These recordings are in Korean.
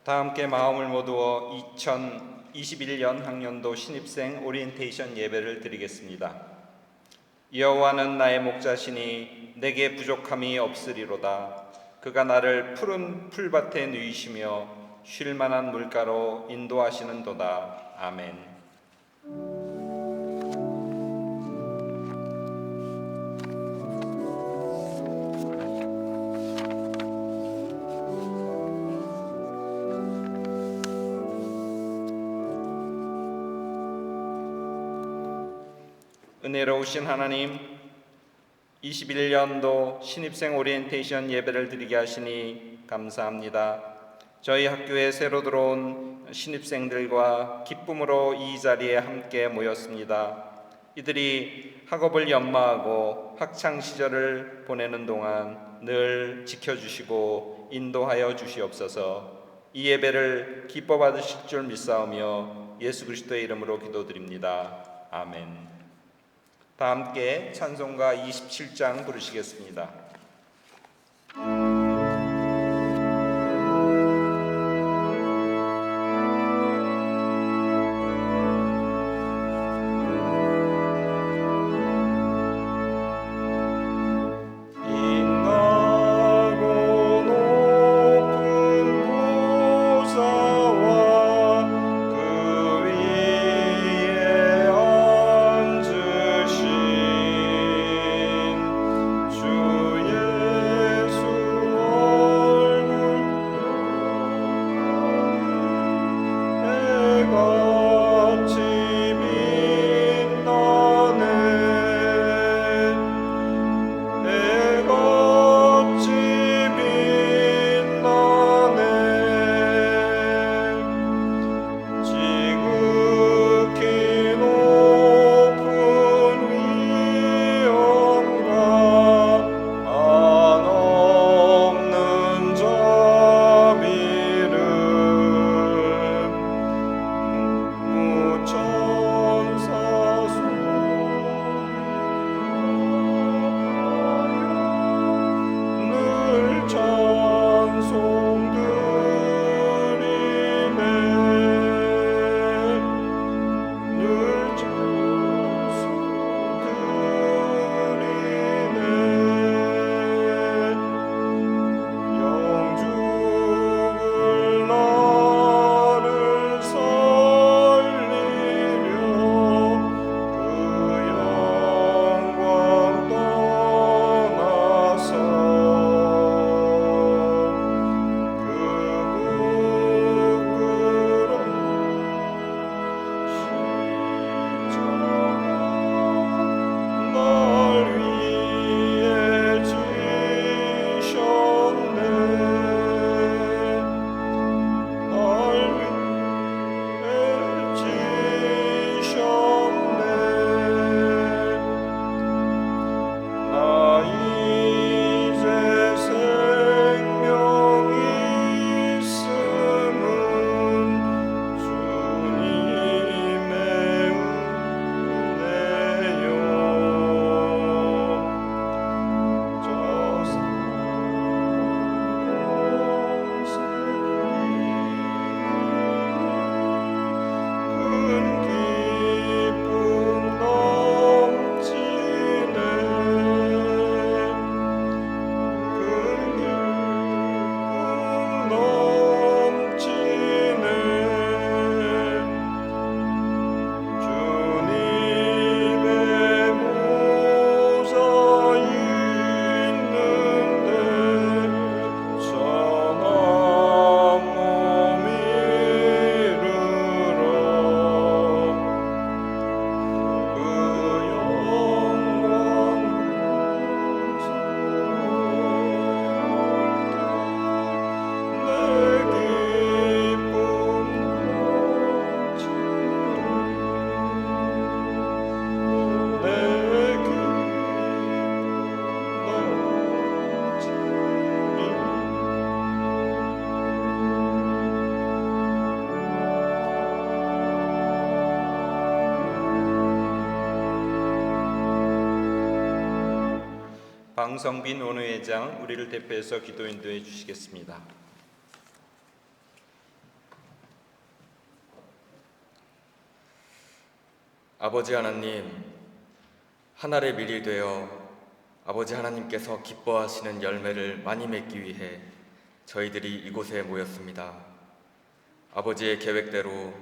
다 함께 마음을 모두어 2021년 학년도 신입생 오리엔테이션 예배를 드리겠습니다. 여호와는 나의 목자시니 내게 부족함이 없으리로다. 그가 나를 푸른 풀밭에 누이시며 쉴 만한 물가로 인도하시는도다. 아멘. 은혜로우신 하나님, 21년도 신입생 오리엔테이션 예배를 드리게 하시니 감사합니다. 저희 학교에 새로 들어온 신입생들과 기쁨으로 이 자리에 함께 모였습니다. 이들이 학업을 연마하고 학창 시절을 보내는 동안 늘 지켜주시고 인도하여 주시옵소서. 이 예배를 기뻐 받으실 줄 믿사오며 예수 그리스도의 이름으로 기도드립니다. 아멘. 다 함께 찬송가 27장 부르시겠습니다. 방성빈 원외회장 우리를 대표해서 기도 인도해 주시겠습니다. 아버지 하나님, 한 알의 밀이 되어 아버지 하나님께서 기뻐하시는 열매를 많이 맺기 위해 저희들이 이곳에 모였습니다. 아버지의 계획대로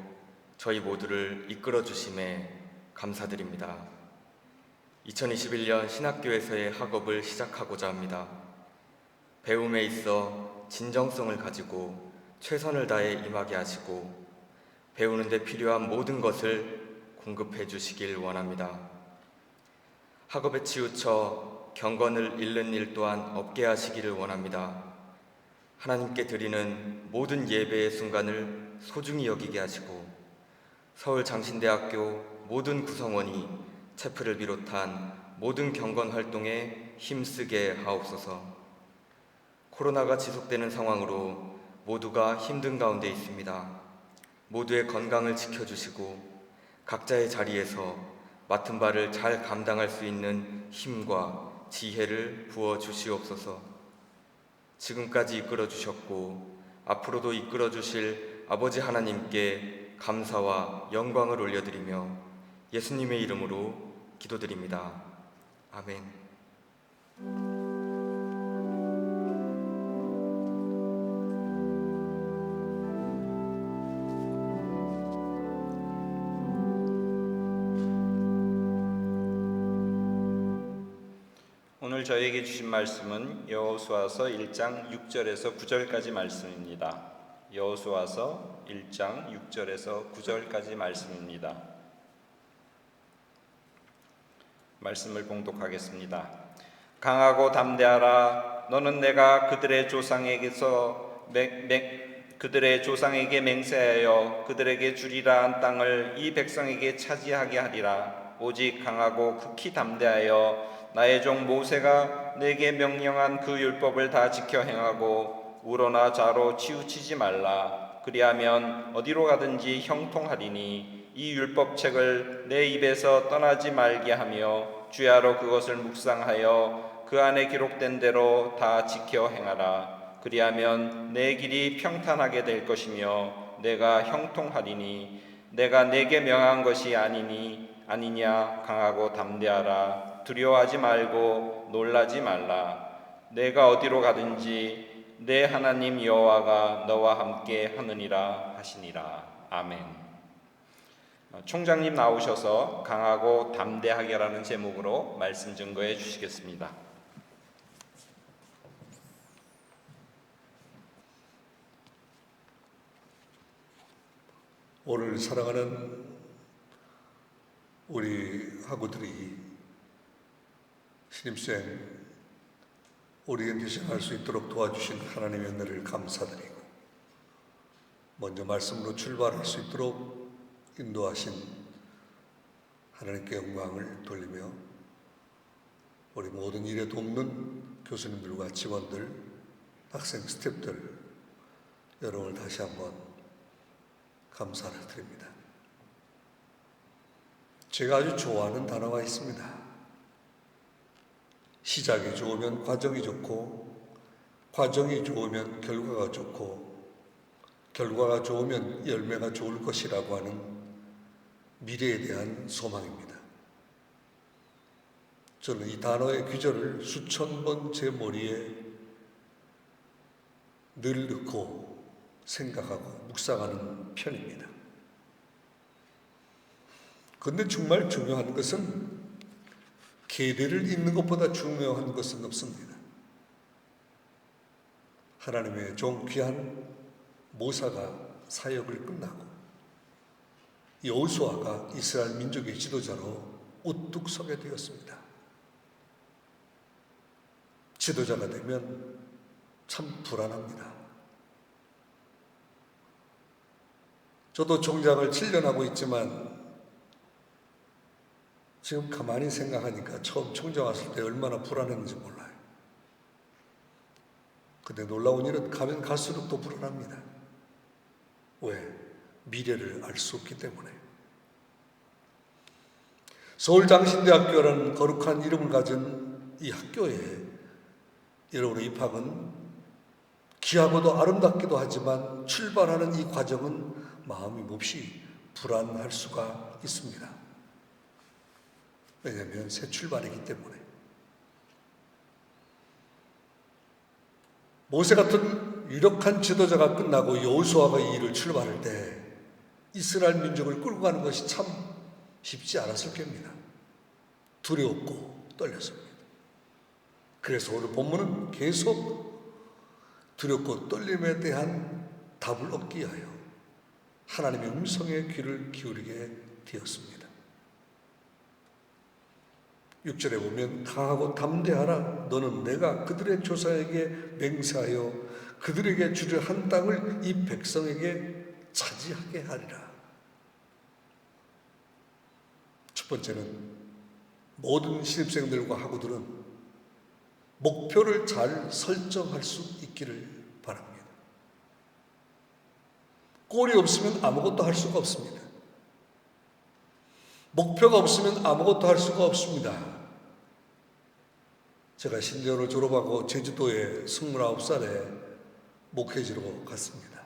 저희 모두를 이끌어 주심에 감사드립니다. 2021년 신학교에서의 학업을 시작하고자 합니다. 배움에 있어 진정성을 가지고 최선을 다해 임하게 하시고 배우는 데 필요한 모든 것을 공급해 주시길 원합니다. 학업에 치우쳐 경건을 잃는 일 또한 없게 하시기를 원합니다. 하나님께 드리는 모든 예배의 순간을 소중히 여기게 하시고 서울장신대학교 모든 구성원이 체프를 비롯한 모든 경건 활동에 힘쓰게 하옵소서. 코로나가 지속되는 상황으로 모두가 힘든 가운데 있습니다. 모두의 건강을 지켜주시고 각자의 자리에서 맡은 바를 잘 감당할 수 있는 힘과 지혜를 부어 주시옵소서. 지금까지 이끌어 주셨고 앞으로도 이끌어 주실 아버지 하나님께 감사와 영광을 올려드리며 예수님의 이름으로 기도드립니다. 아멘. 오늘 저에게 주신 말씀은 여호수아서 1장 6절에서 9절까지 말씀입니다. 여호수아서 1장 6절에서 9절까지 말씀입니다. 말씀을 봉독하겠습니다. 강하고 담대하라. 너는 내가 그들의 조상에게 맹세하여 그들에게 주리라 한 땅을 이 백성에게 차지하게 하리라. 오직 강하고 극히 담대하여 나의 종 모세가 내게 명령한 그 율법을 다 지켜 행하고 우로나 좌로 치우치지 말라. 그리하면 어디로 가든지 형통하리니 이 율법책을 내 입에서 떠나지 말게 하며 주야로 그것을 묵상하여 그 안에 기록된 대로 다 지켜 행하라. 그리하면 내 길이 평탄하게 될 것이며 내가 형통하리니 내가 내게 명한 것이 아니냐. 강하고 담대하라. 두려워하지 말고 놀라지 말라. 내가 어디로 가든지 내 하나님 여호와가 너와 함께 하느니라 하시니라. 아멘. 총장님 나오셔서 강하고 담대하게라는 제목으로 말씀 증거해 주시겠습니다. 오늘 사랑하는 우리 학우들이 신입생 오리엔테이션 할 수 있도록 도와주신 하나님의 은혜를 감사드리고 먼저 말씀으로 출발할 수 있도록 인도하신 하나님께 영광을 돌리며 우리 모든 일에 돕는 교수님들과 직원들, 학생 스태프들 여러분을 다시 한번 감사를 드립니다. 제가 아주 좋아하는 단어가 있습니다. 시작이 좋으면 과정이 좋고 과정이 좋으면 결과가 좋고 결과가 좋으면 열매가 좋을 것이라고 하는 미래에 대한 소망입니다. 저는 이 단어의 귀절을 수천 번 제 머리에 늘 넣고 생각하고 묵상하는 편입니다. 그런데 정말 중요한 것은 계대를 잇는 것보다 중요한 것은 없습니다. 하나님의 종 귀한 모사가 사역을 끝나고 여호수아가 이스라엘 민족의 지도자로 우뚝 서게 되었습니다. 지도자가 되면 참 불안합니다. 저도 총장을 7년 하고 있지만 지금 가만히 생각하니까 처음 총장 왔을 때 얼마나 불안했는지 몰라요. 근데 놀라운 일은 가면 갈수록 더 불안합니다. 왜? 미래를 알 수 없기 때문에. 서울장신대학교라는 거룩한 이름을 가진 이 학교에 여러분의 입학은 귀하고도 아름답기도 하지만 출발하는 이 과정은 마음이 몹시 불안할 수가 있습니다. 왜냐하면 새 출발이기 때문에. 모세 같은 유력한 지도자가 끝나고 여호수아가 이 일을 출발할 때 이스라엘 민족을 끌고 가는 것이 참 쉽지 않았을 겁니다. 두려웠고 떨렸습니다. 그래서 오늘 본문은 계속 두렵고 떨림에 대한 답을 얻기 위하여 하나님의 음성에 귀를 기울이게 되었습니다. 6절에 보면 강하고 담대하라. 너는 내가 그들의 조상에게 맹세하여 그들에게 주려 한 땅을 이 백성에게 차지하게 하리라. 첫 번째는 모든 신입생들과 학우들은 목표를 잘 설정할 수 있기를 바랍니다. 꼴이 없으면 아무것도 할 수가 없습니다. 목표가 없으면 아무것도 할 수가 없습니다. 제가 신대원을 졸업하고 제주도에 29살에 목회지로 갔습니다.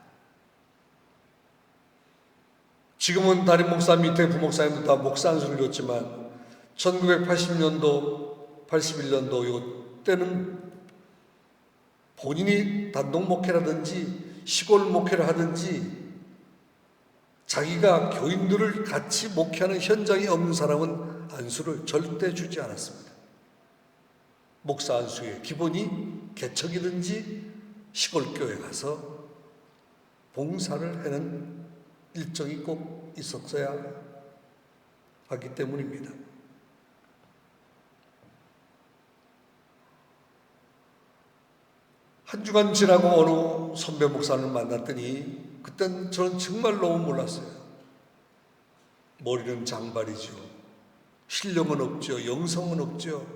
지금은 담임 목사 밑에 부목사님도 다 목사 안수를 줬지만 1980년도, 81년도 요 때는 본인이 단독 목회라든지 시골 목회를 하든지 자기가 교인들을 같이 목회하는 현장이 없는 사람은 안수를 절대 주지 않았습니다. 목사 안수의 기본이 개척이든지 시골교회 가서 봉사를 하는 일정이 꼭 있었어야 하기 때문입니다. 한 주간 지나고 어느 선배 목사를 만났더니 그땐 저는 정말 너무 몰랐어요. 머리는 장발이죠. 신령은 없죠. 영성은 없죠.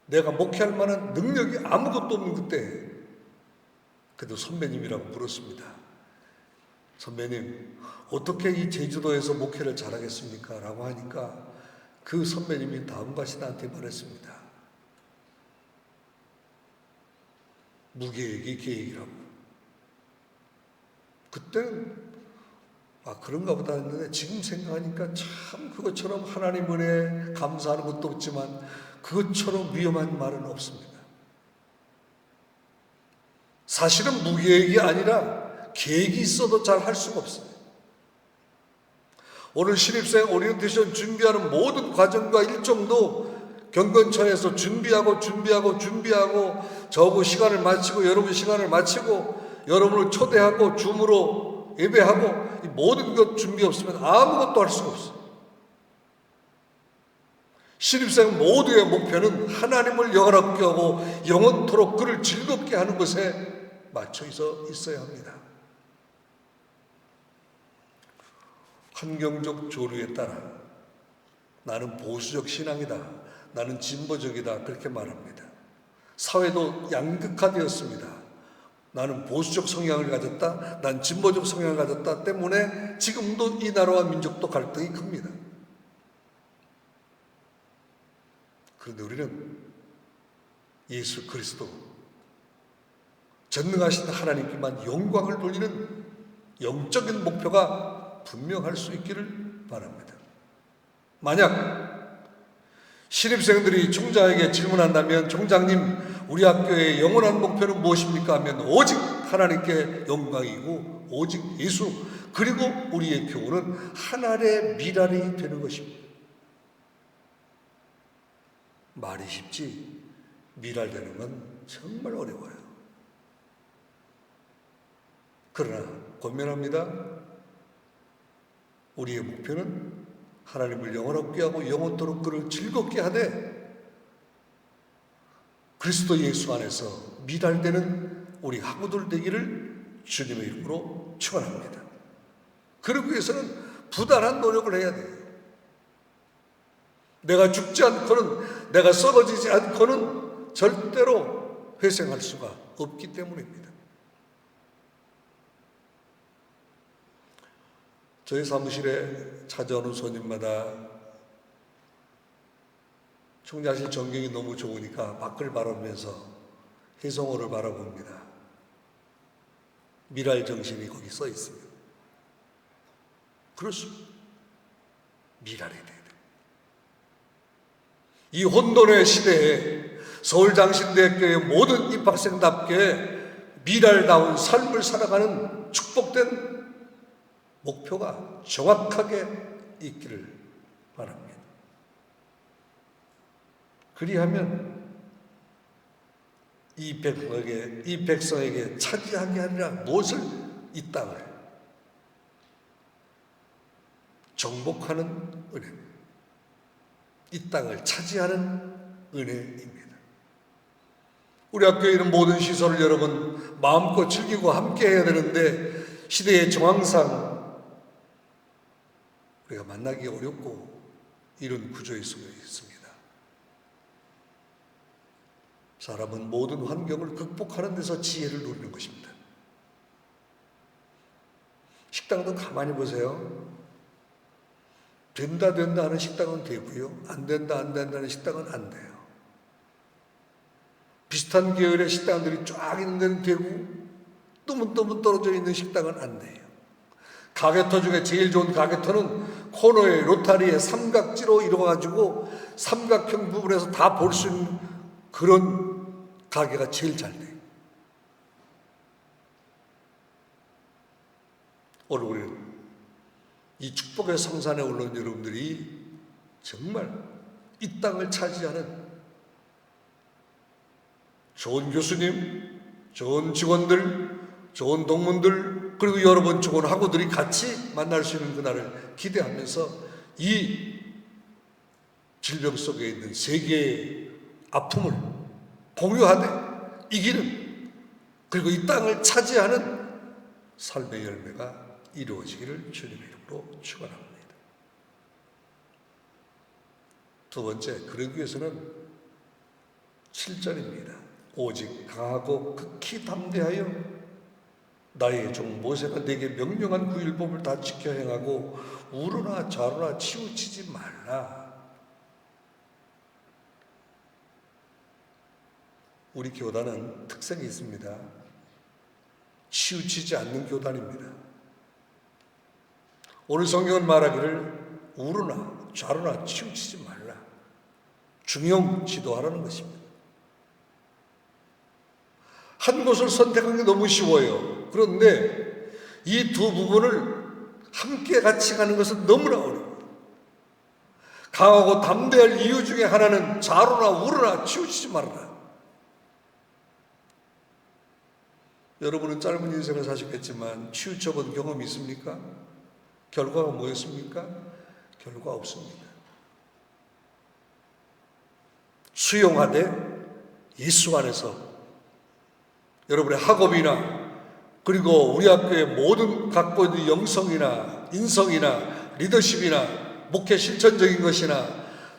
내가 목회할 만한 능력이 아무것도 없는 그때 그래도 선배님이라고 부르습니다. 선배님, 어떻게 이 제주도에서 목회를 잘하겠습니까? 라고 하니까 그 선배님이 다음과 같이 나한테 말했습니다. 무계획이 계획이라고. 그때는 그런가 보다 했는데 지금 생각하니까 참 그것처럼 하나님 은혜에 감사하는 것도 없지만 그것처럼 위험한 말은 없습니다. 사실은 무계획이 아니라 계획이 있어도 잘 할 수가 없어요. 오늘 신입생 오리엔테이션 준비하는 모든 과정과 일정도 경건처에서 준비하고 저하고 시간을 마치고 여러분 시간을 마치고 여러분을 초대하고 줌으로 예배하고 이 모든 것 준비 없으면 아무것도 할 수가 없어요. 신입생 모두의 목표는 하나님을 영원하게 하고 영원토록 그를 즐겁게 하는 것에 맞춰 있어야 합니다. 환경적 조류에 따라 나는 보수적 신앙이다, 나는 진보적이다 그렇게 말합니다. 사회도 양극화되었습니다. 나는 보수적 성향을 가졌다, 난 진보적 성향을 가졌다 때문에 지금도 이 나라와 민족도 갈등이 큽니다. 그런데 우리는 예수 그리스도 전능하신 하나님께만 영광을 돌리는 영적인 목표가 분명할 수 있기를 바랍니다. 만약 신입생들이 총장에게 질문한다면 총장님, 우리 학교의 영원한 목표는 무엇입니까? 하면 오직 하나님께 영광이고 오직 예수 그리고 우리의 교훈은 하나의 미랄이 되는 것입니다. 말이 쉽지 미랄되는 건 정말 어려워요. 그러나 권면합니다. 우리의 목표는 하나님을 영원하게 하고 영원토록 그를 즐겁게 하되 그리스도 예수 안에서 미랄되는 우리 학우들 되기를 주님의 이름으로 축원합니다. 그러기 위해서는 부단한 노력을 해야 돼요. 내가 죽지 않고는, 내가 썩어지지 않고는 절대로 회생할 수가 없기 때문입니다. 저희 사무실에 찾아오는 손님마다 총장실 전경이 너무 좋으니까 밖을 바라보면서 해성호를 바라봅니다. 미랄 정신이 거기 써 있습니다. 그렇습니다. 미랄이 돼야 돼요. 이 혼돈의 시대에 서울장신대학교의 모든 입학생답게 미랄다운 삶을 살아가는 축복된 목표가 정확하게 있기를 바랍니다. 그리하면 이 백성에게 차지하게 하리라. 무엇을? 이 땅을 정복하는 은혜, 이 땅을 차지하는 은혜입니다. 우리 학교에 있는 모든 시설을 여러분 마음껏 즐기고 함께 해야 되는데 시대의 정황상 우리가 만나기 어렵고 이런 구조에 속해 있습니다. 사람은 모든 환경을 극복하는 데서 지혜를 누리는 것입니다. 식당도 가만히 보세요. 된다 하는 식당은 되고요, 안 된다 하는 식당은 안 돼요. 비슷한 계열의 식당들이 쫙 있는 데는 되고 뜨문뜨문 떨어져 있는 식당은 안 돼요. 가게터 중에 제일 좋은 가게터는 코너에 로타리에 삼각지로 이루어가지고 삼각형 부분에서 다 볼 수 있는 그런 가게가 제일 잘 돼요. 오늘 우리는 이 축복의 성산에 올라온 여러분들이 정말 이 땅을 차지하는 좋은 교수님, 좋은 직원들, 좋은 동문들, 그리고 여러분 좋은 학우들이 같이 만날 수 있는 그날을 기대하면서 이 질병 속에 있는 세계의 아픔을 공유하되 이기는, 그리고 이 땅을 차지하는 삶의 열매가 이루어지기를 주님의 이름으로 축원합니다. 두 번째, 그러기 위해서는 7절입니다. 오직 강하고 극히 담대하여 나의 종 모세가 내게 명령한 그 율법을 다 지켜 행하고 우로나 좌로나 치우치지 말라. 우리 교단은 특색이 있습니다. 치우치지 않는 교단입니다. 오늘 성경은 말하기를 우로나 좌로나 치우치지 말라. 중용 지도하라는 것입니다. 한 곳을 선택하는 게 너무 쉬워요. 그런데 이 두 부분을 함께 같이 가는 것은 너무나 어려워요. 강하고 담대할 이유 중에 하나는 좌로나 우로나 치우치지 말라. 여러분은 짧은 인생을 사셨겠지만 치우쳐본 경험이 있습니까? 결과가 뭐였습니까? 결과 없습니다. 수용하되 예수 안에서 여러분의 학업이나 그리고 우리 학교의 모든 갖고 있는 영성이나 인성이나 리더십이나 목회 실천적인 것이나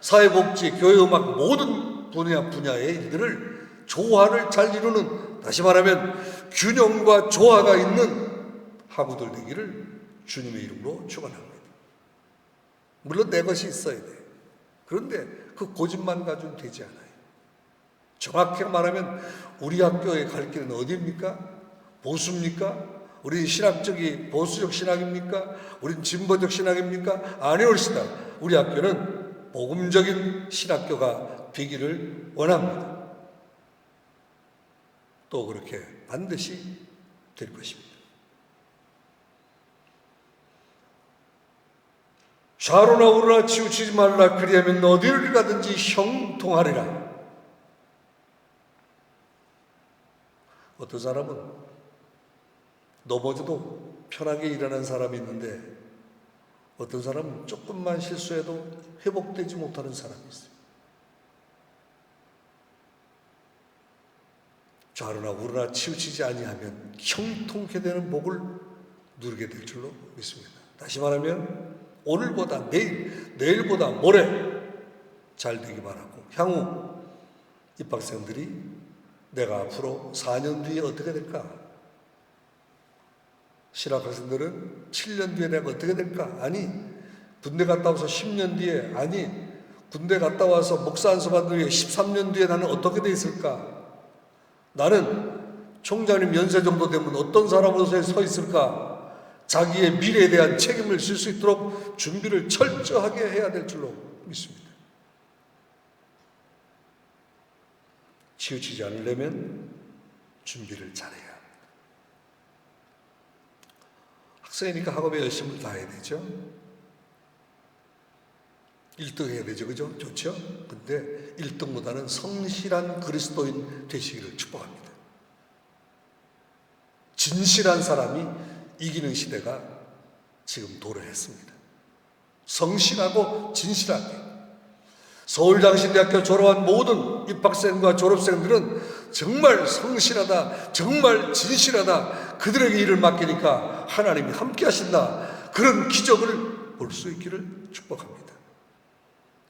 사회복지, 교회음악 모든 분야의 일들을 조화를 잘 이루는, 다시 말하면 균형과 조화가 있는 학우들 되기를 주님의 이름으로 축원합니다. 물론 내 것이 있어야 돼요. 그런데 그 고집만 가지고는 되지 않아요. 정확히 말하면 우리 학교의 갈 길은 어디입니까? 보수입니까? 우리 신학적이 보수적 신학입니까? 우린 진보적 신학입니까? 아니올시다. 우리 학교는 복음적인 신학교가 되기를 원합니다. 또 그렇게 반드시 될 것입니다. 좌로나 우로나 치우치지 말라. 그리하면 어디를 가든지 형통하리라. 어떤 사람은 넘어져도 편하게 일하는 사람이 있는데 어떤 사람은 조금만 실수해도 회복되지 못하는 사람이 있어요. 좌로나 우로나 치우치지 아니하면 형통케 되는 복을 누리게 될 줄로 믿습니다. 다시 말하면 오늘보다 내일, 내일보다 모레 잘 되기 바라고, 향후 입학생들이 내가 앞으로 4년 뒤에 어떻게 될까? 신학학생들은 7년 뒤에 내가 어떻게 될까? 아니, 군대 갔다 와서 10년 뒤에, 아니, 군대 갔다 와서 목사 안수 받은 뒤에 13년 뒤에 나는 어떻게 돼 있을까? 나는 총장님 연세 정도 되면 어떤 사람으로서 서 있을까? 자기의 미래에 대한 책임을 질 수 있도록 준비를 철저하게 해야 될 줄로 믿습니다. 치우치지 않으려면 준비를 잘해야 합니다. 학생이니까 학업에 열심을 다해야 되죠. 1등 해야 되죠. 그죠? 좋죠? 근데 1등보다는 성실한 그리스도인 되시기를 축복합니다. 진실한 사람이 이기는 시대가 지금 도래했습니다. 성실하고 진실하게. 서울장신대학교 졸업한 모든 입학생과 졸업생들은 정말 성실하다, 정말 진실하다, 그들에게 일을 맡기니까 하나님이 함께 하신다, 그런 기적을 볼 수 있기를 축복합니다.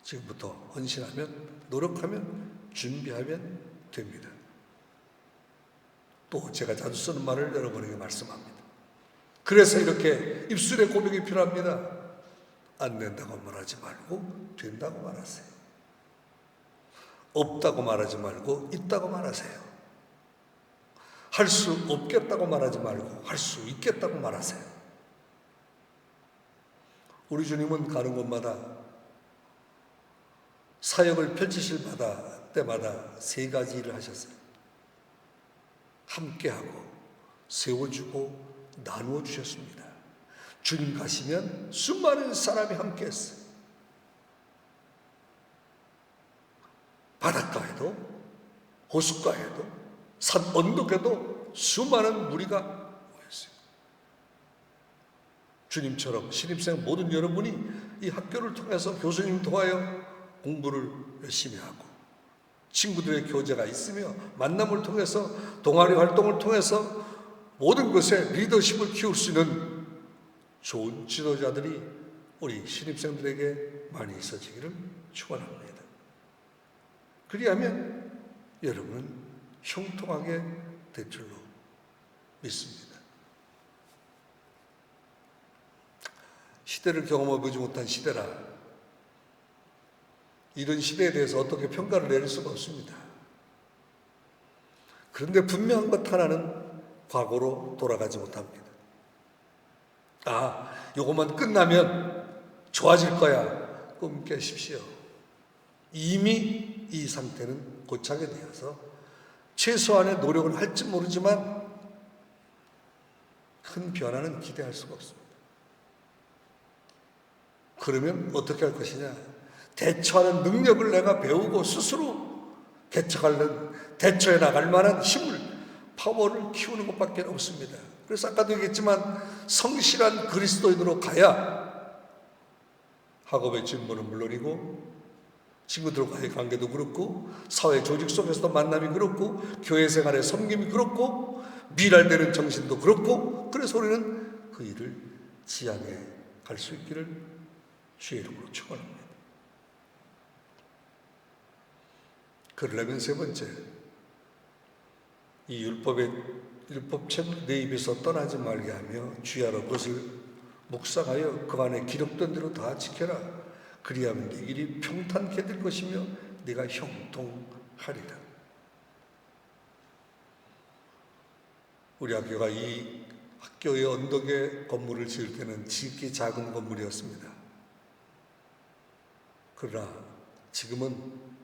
지금부터 헌신하면, 노력하면, 준비하면 됩니다. 또 제가 자주 쓰는 말을 여러분에게 말씀합니다. 그래서 이렇게 입술의 고백이 필요합니다. 안 된다고 말하지 말고 된다고 말하세요. 없다고 말하지 말고 있다고 말하세요. 할 수 없겠다고 말하지 말고 할 수 있겠다고 말하세요. 우리 주님은 가는 곳마다 사역을 펼치실 때마다 세 가지 일을 하셨어요. 함께하고 세워주고 나누어 주셨습니다. 주님 가시면 수많은 사람이 함께했어요. 바닷가에도 호숫가에도 산 언덕에도 수많은 무리가 모였어요. 주님처럼 신입생 모든 여러분이 이 학교를 통해서 교수님 도와요 공부를 열심히 하고 친구들의 교제가 있으며 만남을 통해서 동아리 활동을 통해서 모든 것에 리더십을 키울 수 있는 좋은 지도자들이 우리 신입생들에게 많이 있어지기를 축원합니다. 그리하면 여러분은 형통하게 될 줄로 믿습니다. 시대를 경험해보지 못한 시대라 이런 시대에 대해서 어떻게 평가를 내릴 수가 없습니다. 그런데 분명한 것 하나는 과거로 돌아가지 못합니다. 요것만 끝나면 좋아질 거야. 꿈 깨십시오. 이미 이 상태는 고착이 되어서 최소한의 노력을 할지 모르지만 큰 변화는 기대할 수가 없습니다. 그러면 어떻게 할 것이냐? 대처하는 능력을 내가 배우고 스스로 대처해 나갈 만한 힘을, 파워를 키우는 것밖에 없습니다. 그래서 아까도 얘기했지만 성실한 그리스도인으로 가야 학업의 진보는 물론이고 친구들과의 관계도 그렇고 사회 조직 속에서도 만남이 그렇고 교회 생활의 섬김이 그렇고 미랄되는 정신도 그렇고 그래서 우리는 그 일을 지향해 갈 수 있기를 주의 이름으로 축원합니다. 그러려면 세 번째, 이 율법책 내 입에서 떠나지 말게 하며 주야로 그것을 묵상하여 그 안에 기록된 대로 다 지켜라. 그리하면 네 길이 평탄케 될 것이며 네가 형통하리라. 우리 학교가 이 학교의 언덕에 건물을 지을 때는 지극히 작은 건물이었습니다. 그러나 지금은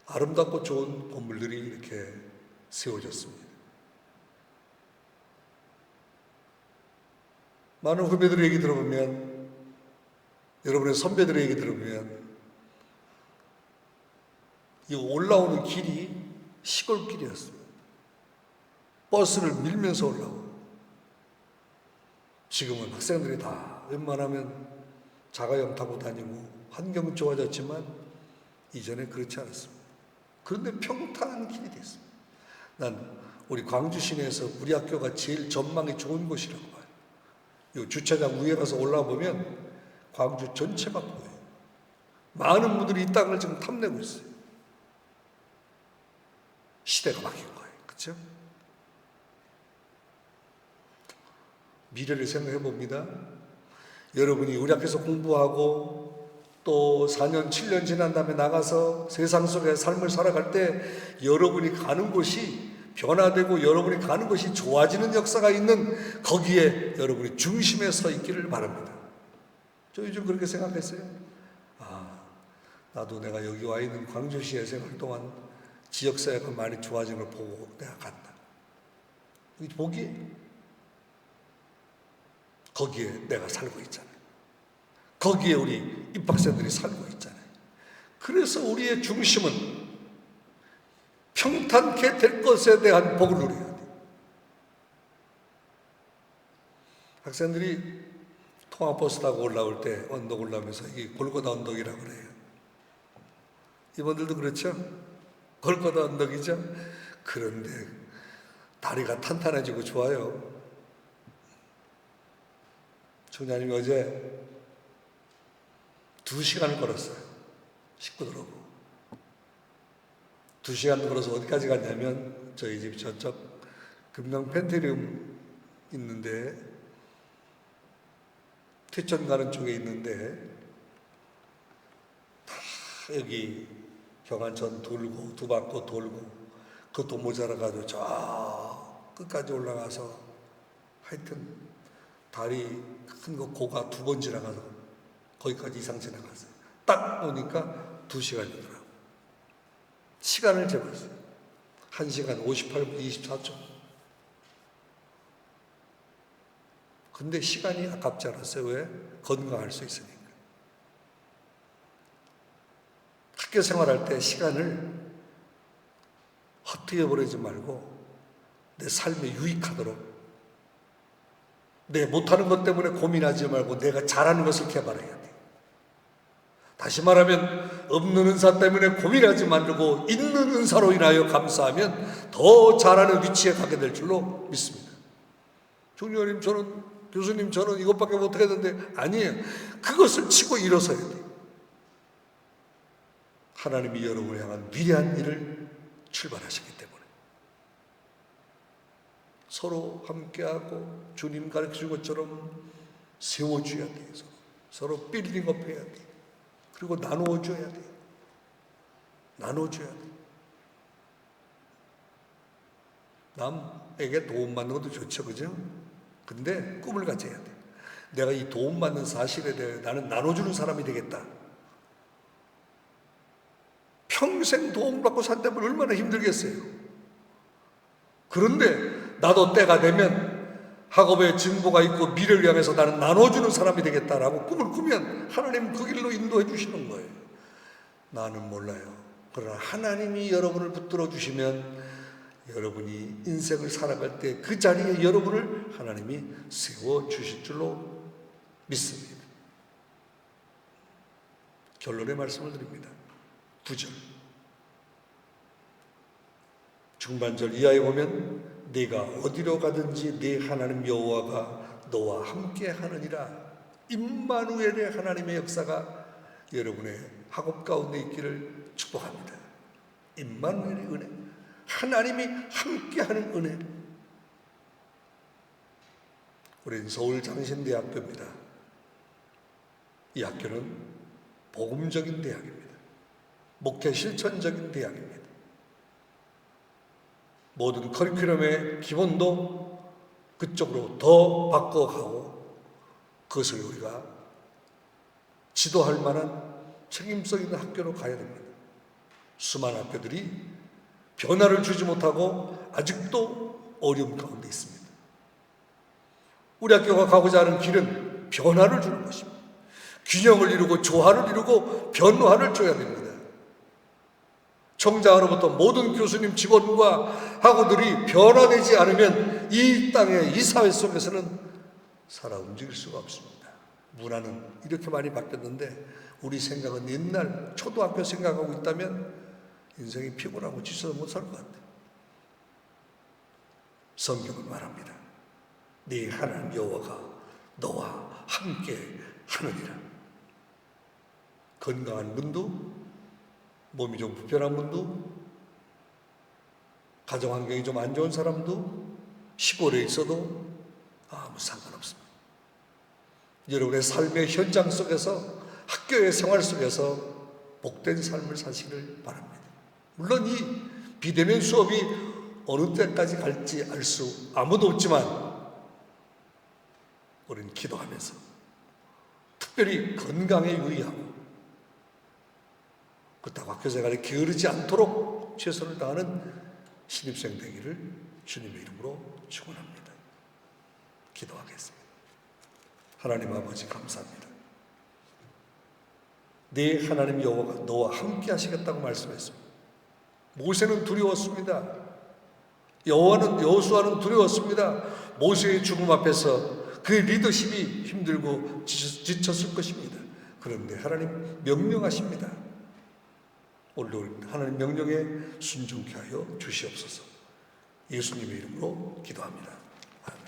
아름답고 좋은 건물들이 이렇게 세워졌습니다. 많은 후배들의 얘기 들어보면, 여러분의 선배들의 얘기 들어보면 이 올라오는 길이 시골길이었습니다. 버스를 밀면서 올라오고, 지금은 학생들이 다 웬만하면 자가용 타고 다니고 환경은 좋아졌지만 이전에 그렇지 않았습니다. 그런데 평탄한 길이 됐습니다. 난 우리 광주 시내에서 우리 학교가 제일 전망이 좋은 곳이라고 봐요. 이 주차장 위에 가서 올라와 보면 광주 전체가 보여요. 많은 분들이 이 땅을 지금 탐내고 있어요. 시대가 바뀐 거예요. 그렇죠? 미래를 생각해 봅니다. 여러분이 우리 학교에서 공부하고 또 4년, 7년 지난 다음에 나가서 세상 속의 삶을 살아갈 때 여러분이 가는 곳이 변화되고 여러분이 가는 곳이 좋아지는 역사가 있는 거기에 여러분이 중심에 서 있기를 바랍니다. 저 요즘 그렇게 생각했어요. 나도 내가 여기 와 있는 광주시에 생활 동안 지역사회가 많이 좋아진 걸 보고 내가 간다. 이 복이 거기에 내가 살고 있잖아요. 거기에 우리 입학생들이 살고 있잖아요. 그래서 우리의 중심은 평탄케 될 것에 대한 복을 누려야 돼요. 학생들이 통학버스 타고 올라올 때 언덕 올라오면서 이게 골고다 언덕이라고 그래요. 이분들도 그렇죠? 골고다 언덕이죠? 그런데 다리가 탄탄해지고 좋아요. 총장님이 어제 2시간을 걸었어요. 식구들하고. 2시간 걸어서 어디까지 갔냐면 저희 집 저쪽 금강 펜트리움 있는데 퇴천 가는 쪽에 있는데 다 여기 경안천 돌고 두바코 돌고 그것도 모자라가지고 저 끝까지 올라가서 하여튼 다리 큰 거 고가 2번 지나가서 거기까지 이상 지나갔어요. 딱 오니까 2시간이더라고요. 시간을 재봤어요. 1시간 58분 24초. 근데 시간이 아깝지 않았어요. 왜? 건강할 수 있으니까. 학교 생활할 때 시간을 헛되이 보내지 말고 내 삶에 유익하도록 내 못하는 것 때문에 고민하지 말고 내가 잘하는 것을 개발해야 돼. 다시 말하면 없는 은사 때문에 고민하지 말고 있는 은사로 인하여 감사하면 더 잘하는 위치에 가게 될 줄로 믿습니다. 중요님 저는 교수님 저는 이것밖에 못하겠는데 아니에요. 그것을 치고 일어서야 돼. 하나님이 여러분을 향한 위대한 일을 출발하시기 때문에 서로 함께하고 주님 가르쳐준 것처럼 세워줘야 돼요. 서로 빌딩업 해야 돼요. 그리고 나누어줘야 돼요. 나눠줘야 돼요. 남에게 도움받는 것도 좋죠. 그죠? 근데 꿈을 가져야 돼. 내가 이 도움받는 사실에 대해 나는 나눠주는 사람이 되겠다. 평생 도움받고 산다면 얼마나 힘들겠어요. 그런데 나도 때가 되면 학업에 진보가 있고 미래를 향해서 나는 나눠주는 사람이 되겠다라고 꿈을 꾸면 하나님은 그 길로 인도해 주시는 거예요. 나는 몰라요. 그러나 하나님이 여러분을 붙들어 주시면 여러분이 인생을 살아갈 때 그 자리에 여러분을 하나님이 세워 주실 줄로 믿습니다. 결론의 말씀을 드립니다. 9절 중반절 이하에 보면 네가 어디로 가든지 네 하나님 여호와가 너와 함께 하느니라. 임마누엘의 하나님의 역사가 여러분의 학업 가운데 있기를 축복합니다. 임마누엘의 은혜, 하나님이 함께하는 은혜. 우리는 서울장신대학교입니다. 이 학교는 복음적인 대학입니다. 목회 실천적인 대학입니다. 모든 커리큘럼의 기본도 그쪽으로 더 바꿔가고 그것을 우리가 지도할 만한 책임성 있는 학교로 가야 됩니다. 수많은 학교들이 변화를 주지 못하고 아직도 어려움 가운데 있습니다. 우리 학교가 가고자 하는 길은 변화를 주는 것입니다. 균형을 이루고 조화를 이루고 변화를 줘야 됩니다. 총장으로부터 모든 교수님 직원과 학우들이 변화되지 않으면 이 땅에 이 사회 속에서는 살아 움직일 수가 없습니다. 문화는 이렇게 많이 바뀌었는데 우리 생각은 옛날 초등학교 생각하고 있다면 인생이 피곤하고 지쳐서 못 살 것 같아요. 성경은 말합니다. 네 하나님 여호와가 너와 함께 하느니라. 건강한 분도 몸이 좀 불편한 분도 가정 환경이 좀 안 좋은 사람도 시골에 있어도 아무 상관없습니다. 여러분의 삶의 현장 속에서 학교의 생활 속에서 복된 삶을 사시길 바랍니다. 물론 이 비대면 수업이 어느 때까지 갈지 알 수 아무도 없지만 우리는 기도하면서 특별히 건강에 유의하고 그렇다고 학교 생활에 게으르지 않도록 최선을 다하는 신입생 되기를 주님의 이름으로 축원합니다. 기도하겠습니다. 하나님 아버지 감사합니다. 네 하나님 여호와가 너와 함께 하시겠다고 말씀했습니다. 모세는 두려웠습니다. 여호수아는 두려웠습니다. 모세의 죽음 앞에서 그의 리더십이 힘들고 지쳤을 것입니다. 그런데 하나님 명령하십니다. 오늘 하나님 명령에 순종케 하여 주시옵소서. 예수님의 이름으로 기도합니다. 아멘.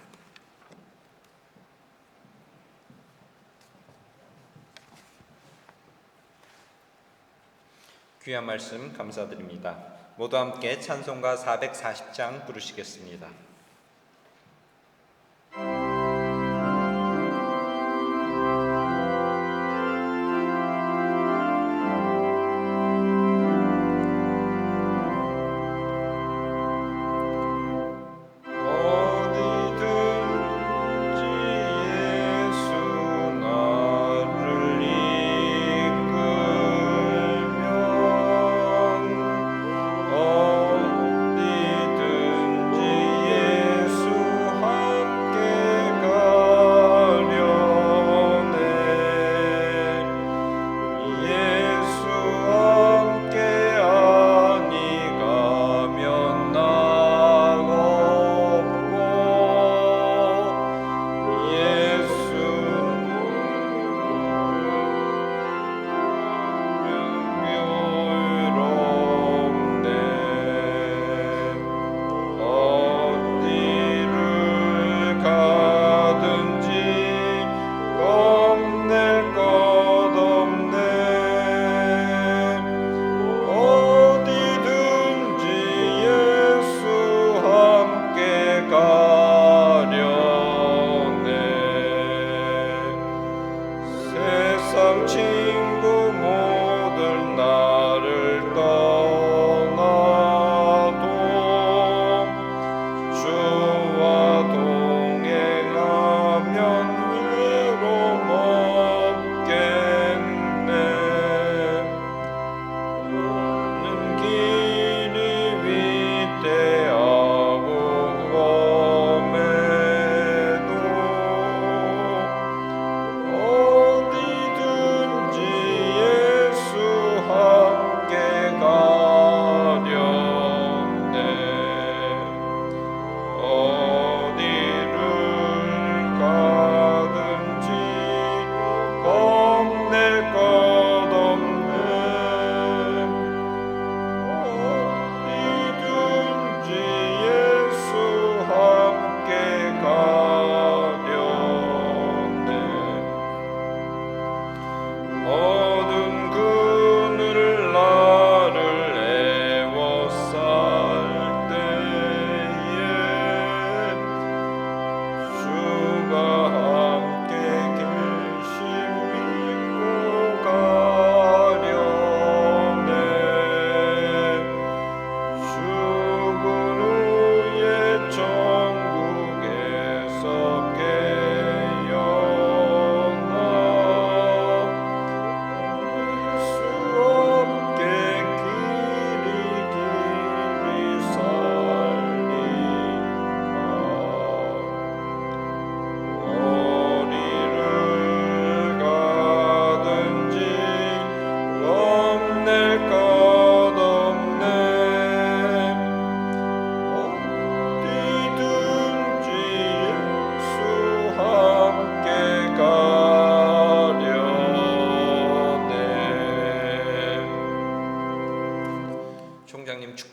귀한 말씀 감사드립니다. 모두 함께 찬송가 440장 부르시겠습니다.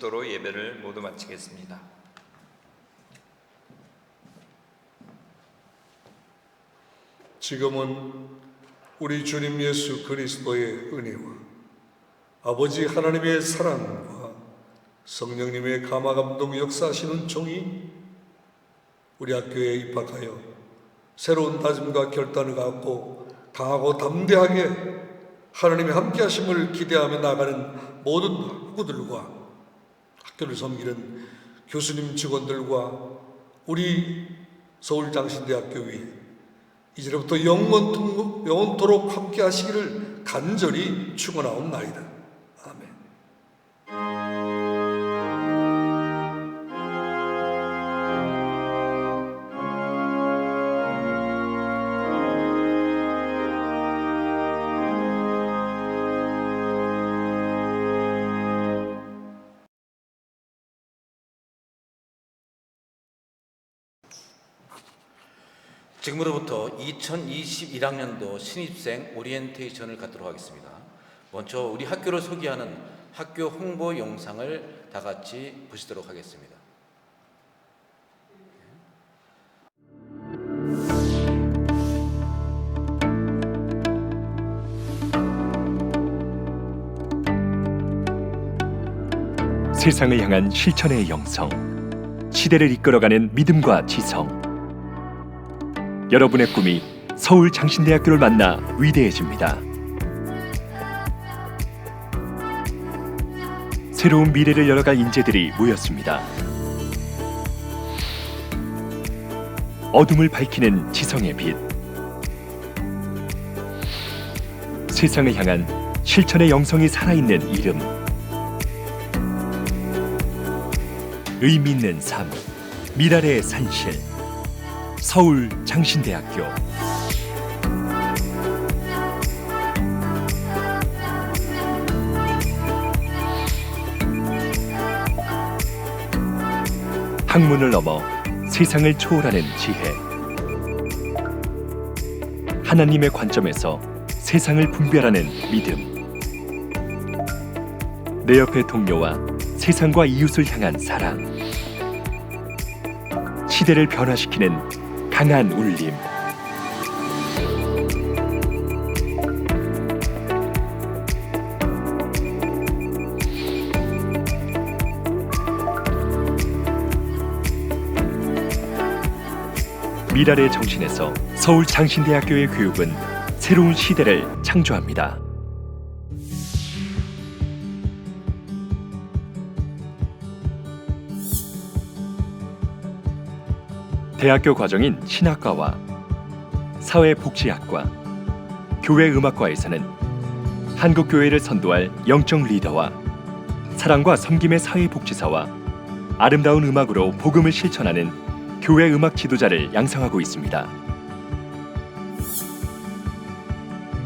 축도로 예배를 모두 마치겠습니다. 지금은 우리 주님 예수 그리스도의 은혜와 아버지 하나님의 사랑과 성령님의 감화감동 역사하시는 종이 우리 학교에 입학하여 새로운 다짐과 결단을 갖고 강하고 담대하게 하나님의 함께하심을 기대하며 나가는 모든 학우들과 학교를 섬기는 교수님 직원들과 우리 서울장신대학교 위에 이제부터 영원토록 함께하시기를 간절히 축원하옵나이다. 아멘. 지금으로부터 2021학년도 신입생 오리엔테이션을 갖도록 하겠습니다. 먼저 우리 학교를 소개하는 학교 홍보 영상을 다 같이 보시도록 하겠습니다. 세상을 향한 실천의 영성, 시대를 이끌어가는 믿음과 지성. 여러분의 꿈이 서울 장신대학교를 만나 위대해집니다. 새로운 미래를 열어갈 인재들이 모였습니다. 어둠을 밝히는 지성의 빛. 세상을 향한 실천의 영성이 살아있는 이름. 의미 있는 삶, 미랄의 산실, 서울 장신대학교. 학문을 넘어 세상을 초월하는 지혜. 하나님의 관점에서 세상을 분별하는 믿음. 내 옆의 동료와 세상과 이웃을 향한 사랑. 시대를 변화시키는 강한 울림. 미랄의 정신에서 서울 장신대학교의 교육은 새로운 시대를 창조합니다. 대학교 과정인 신학과와 사회복지학과, 교회음악과에서는 한국교회를 선도할 영적 리더와 사랑과 섬김의 사회복지사와 아름다운 음악으로 복음을 실천하는 교회 음악 지도자를 양성하고 있습니다.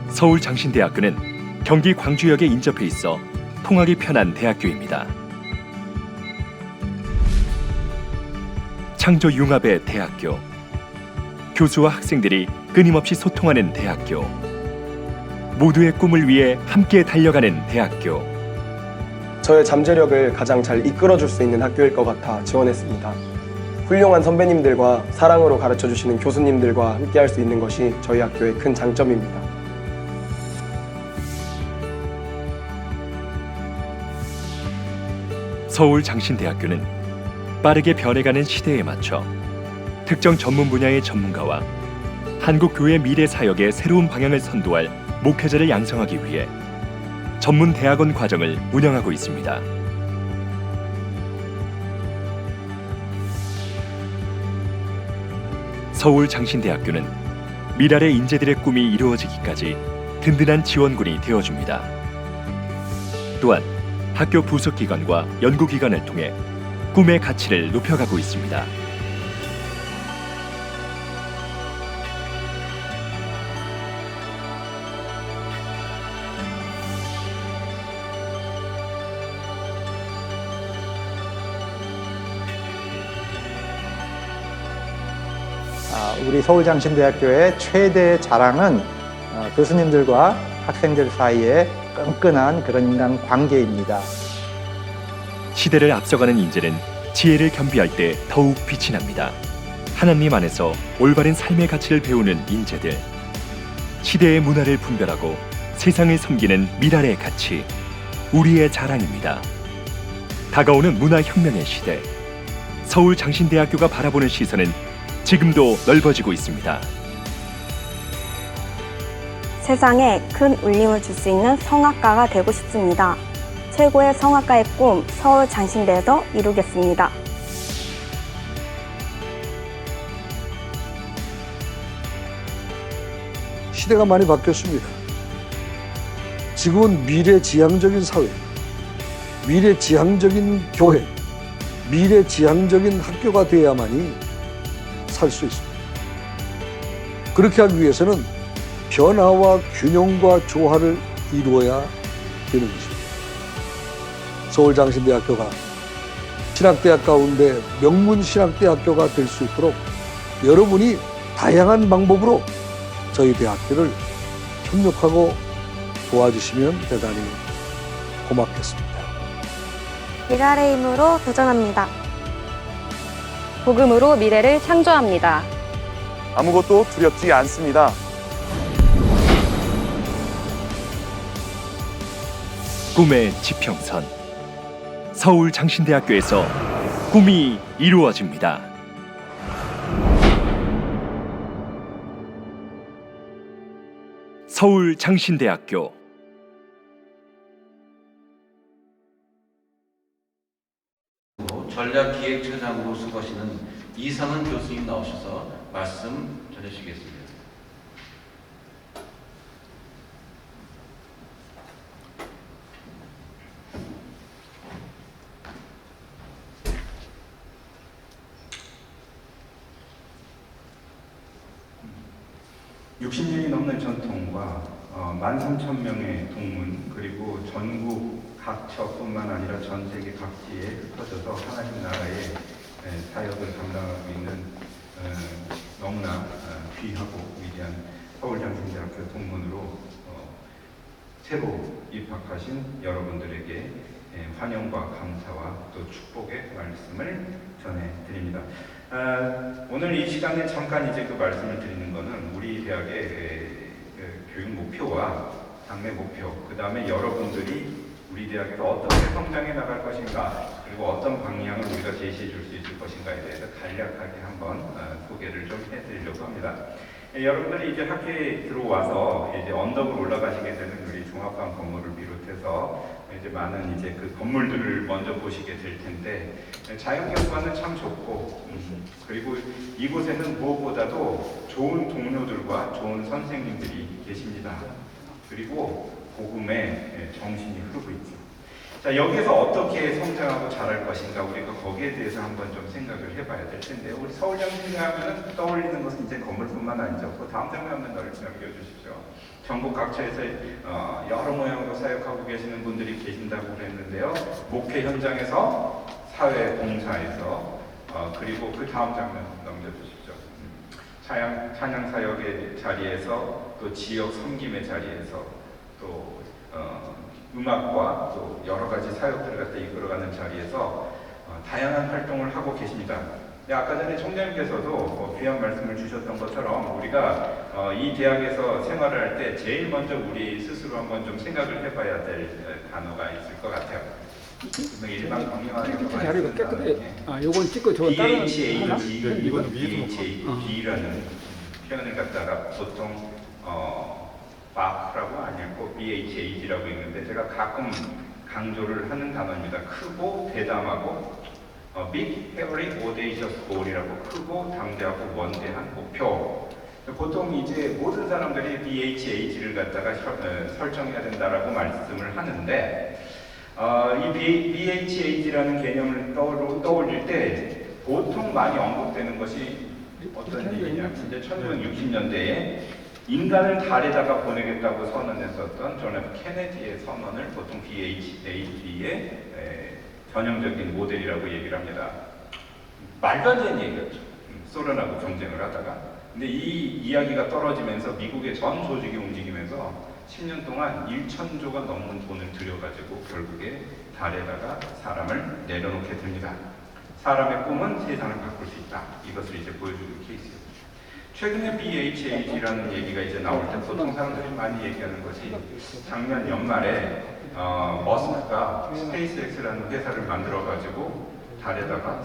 서울 장신대학교는 경기 광주역에 인접해 있어 통학이 편한 대학교입니다. 창조 융합의 대학교, 교수와 학생들이 끊임없이 소통하는 대학교, 모두의 꿈을 위해 함께 달려가는 대학교. 저의 잠재력을 가장 잘 이끌어줄 수 있는 학교일 것 같아 지원했습니다. 훌륭한 선배님들과 사랑으로 가르쳐주시는 교수님들과 함께할 수 있는 것이 저희 학교의 큰 장점입니다. 서울 장신대학교는 빠르게 변해가는 시대에 맞춰 특정 전문 분야의 전문가와 한국교회 미래 사역의 새로운 방향을 선도할 목회자를 양성하기 위해 전문 대학원 과정을 운영하고 있습니다. 서울 장신대학교는 미랄의 인재들의 꿈이 이루어지기까지 든든한 지원군이 되어줍니다. 또한 학교 부속기관과 연구기관을 통해 꿈의 가치를 높여가고 있습니다. 우리 서울장신대학교의 최대 자랑은 교수님들과 학생들 사이에 끈끈한 그런 관계입니다. 시대를 앞서가는 인재는 지혜를 겸비할 때 더욱 빛이 납니다. 하나님 안에서 올바른 삶의 가치를 배우는 인재들. 시대의 문화를 분별하고 세상을 섬기는 미랄의 가치. 우리의 자랑입니다. 다가오는 문화혁명의 시대. 서울 장신대학교가 바라보는 시선은 지금도 넓어지고 있습니다. 세상에 큰 울림을 줄 수 있는 성악가가 되고 싶습니다. 최고의 성악가의 꿈 서울 장신대에서 이루겠습니다. 시대가 많이 바뀌었습니다. 지금은 미래지향적인 사회, 미래지향적인 교회, 미래지향적인 학교가 되어야만이 살 수 있습니다. 그렇게 하기 위해서는 변화와 균형과 조화를 이루어야 되는 것입니다. 서울장신대학교가 신학대학 가운데 명문신학대학교가 될 수 있도록 여러분이 다양한 방법으로 저희 대학교를 협력하고 도와주시면 대단히 고맙겠습니다. 미랄의 힘으로 도전합니다. 복음으로 미래를 창조합니다. 아무것도 두렵지 않습니다. 꿈의 지평선. 서울장신대학교에서 꿈이 이루어집니다. 서울장신대학교. 전략기획처장으로 수고하시는 이상은 교수님 나오셔서 말씀 전해주시겠습니다. (60년이) 넘는 전통과 13,000명의 동문, 그리고 전국 각처뿐만 아니라 전 세계 각지에 흩어져서 하나님 나라의 사역을 감당하고 있는 너무나 귀하고 위대한 서울장신대학교 동문으로 새로 입학하신 여러분들에게 환영과 감사와 또 축복의 말씀을 전해드립니다. 오늘 이 시간에 잠깐 이제 그 말씀을 드리는 것은 우리 대학의 교육 목표와 당내 목표, 그 다음에 여러분들이 우리 대학에서 어떻게 성장해 나갈 것인가, 그리고 어떤 방향을 우리가 제시해 줄 수 있을 것인가에 대해서 간략하게 한번 소개를 좀 해드리려고 합니다. 여러분들이 이제 학교에 들어와서 이제 언덕을 올라가시게 되는 우리 종합관 건물을 비롯해서 이제 많은 이제 그 건물들을 먼저 보시게 될 텐데, 자연경관은 참 좋고, 그리고 이곳에는 무엇보다도 좋은 동료들과 좋은 선생님들이 계십니다. 그리고 복음의 정신이 흐르고 있죠. 자, 여기서 어떻게 성장하고 자랄 것인가, 우리가 거기에 대해서 한번 좀 생각을 해봐야 될 텐데요. 우리 서울장신대 하면은 떠올리는 것은 이제 건물뿐만 아니죠. 그 다음 장면 한번 넘겨주십시오. 전국 각처에서 여러 모양으로 사역하고 계시는 분들이 계신다고 그랬는데요. 목회 현장에서, 사회 봉사에서, 그리고 그 다음 장면 넘겨주십시오. 찬양 사역의 자리에서, 또 지역 섬김의 자리에서, 또 음악과 또 여러 가지 사역들을 갖다 이끌어가는 자리에서 다양한 활동을 하고 계십니다. 아까 전에 총장님께서도 귀한 말씀을 주셨던 것처럼 우리가 이 대학에서 생활을 할 때 제일 먼저 우리 스스로 한번 좀 생각을 해봐야 될 단어가 있을 것 같아요. 일반 경영학에서 자료가 깨끗해. 요건 찍고 저 다른 BHAG, 이건 BHAG라는 표현을 갖다가 보통 바크라고 아니고 BHAG라고 있는데, 제가 가끔 강조를 하는 단어입니다. 크고 대담하고 Big, Hairy, Audacious Goal이라고, 크고 담대하고 원대한 목표. 보통 이제 모든 사람들이 BHAG를 갖다가 설정해야 된다라고 말씀을 하는데, 이 BHAG라는 개념을 떠올릴 때 보통 많이 언급되는 것이 어떤 얘기냐, 이제 1960년대에 인간을 달에다가 보내겠다고 선언했었던 존 F 케네디의 선언을 보통 BHAG의 전형적인 모델이라고 얘기를 합니다. 말도 안 되는 얘기였죠. 소련하고 경쟁을 하다가. 근데 이 이야기가 떨어지면서 미국의 전 조직이 움직이면서 10년 동안 1,000조가 넘는 돈을 들여가지고 결국에 달에다가 사람을 내려놓게 됩니다. 사람의 꿈은 세상을 바꿀 수 있다. 이것을 이제 보여주는 케이스입니다. 최근에 BHAG라는 얘기가 이제 나올 때 보통 사람들이 많이 얘기하는 것이, 작년 연말에 머스크가 스페이스X라는 회사를 만들어가지고 달에다가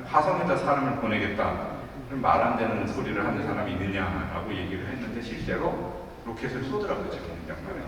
화성에다 사람을 보내겠다. 말 안 되는 소리를 하는 사람이 있느냐라고 얘기를 했는데, 실제로 로켓을 쏘더라고요, 지금 연말에.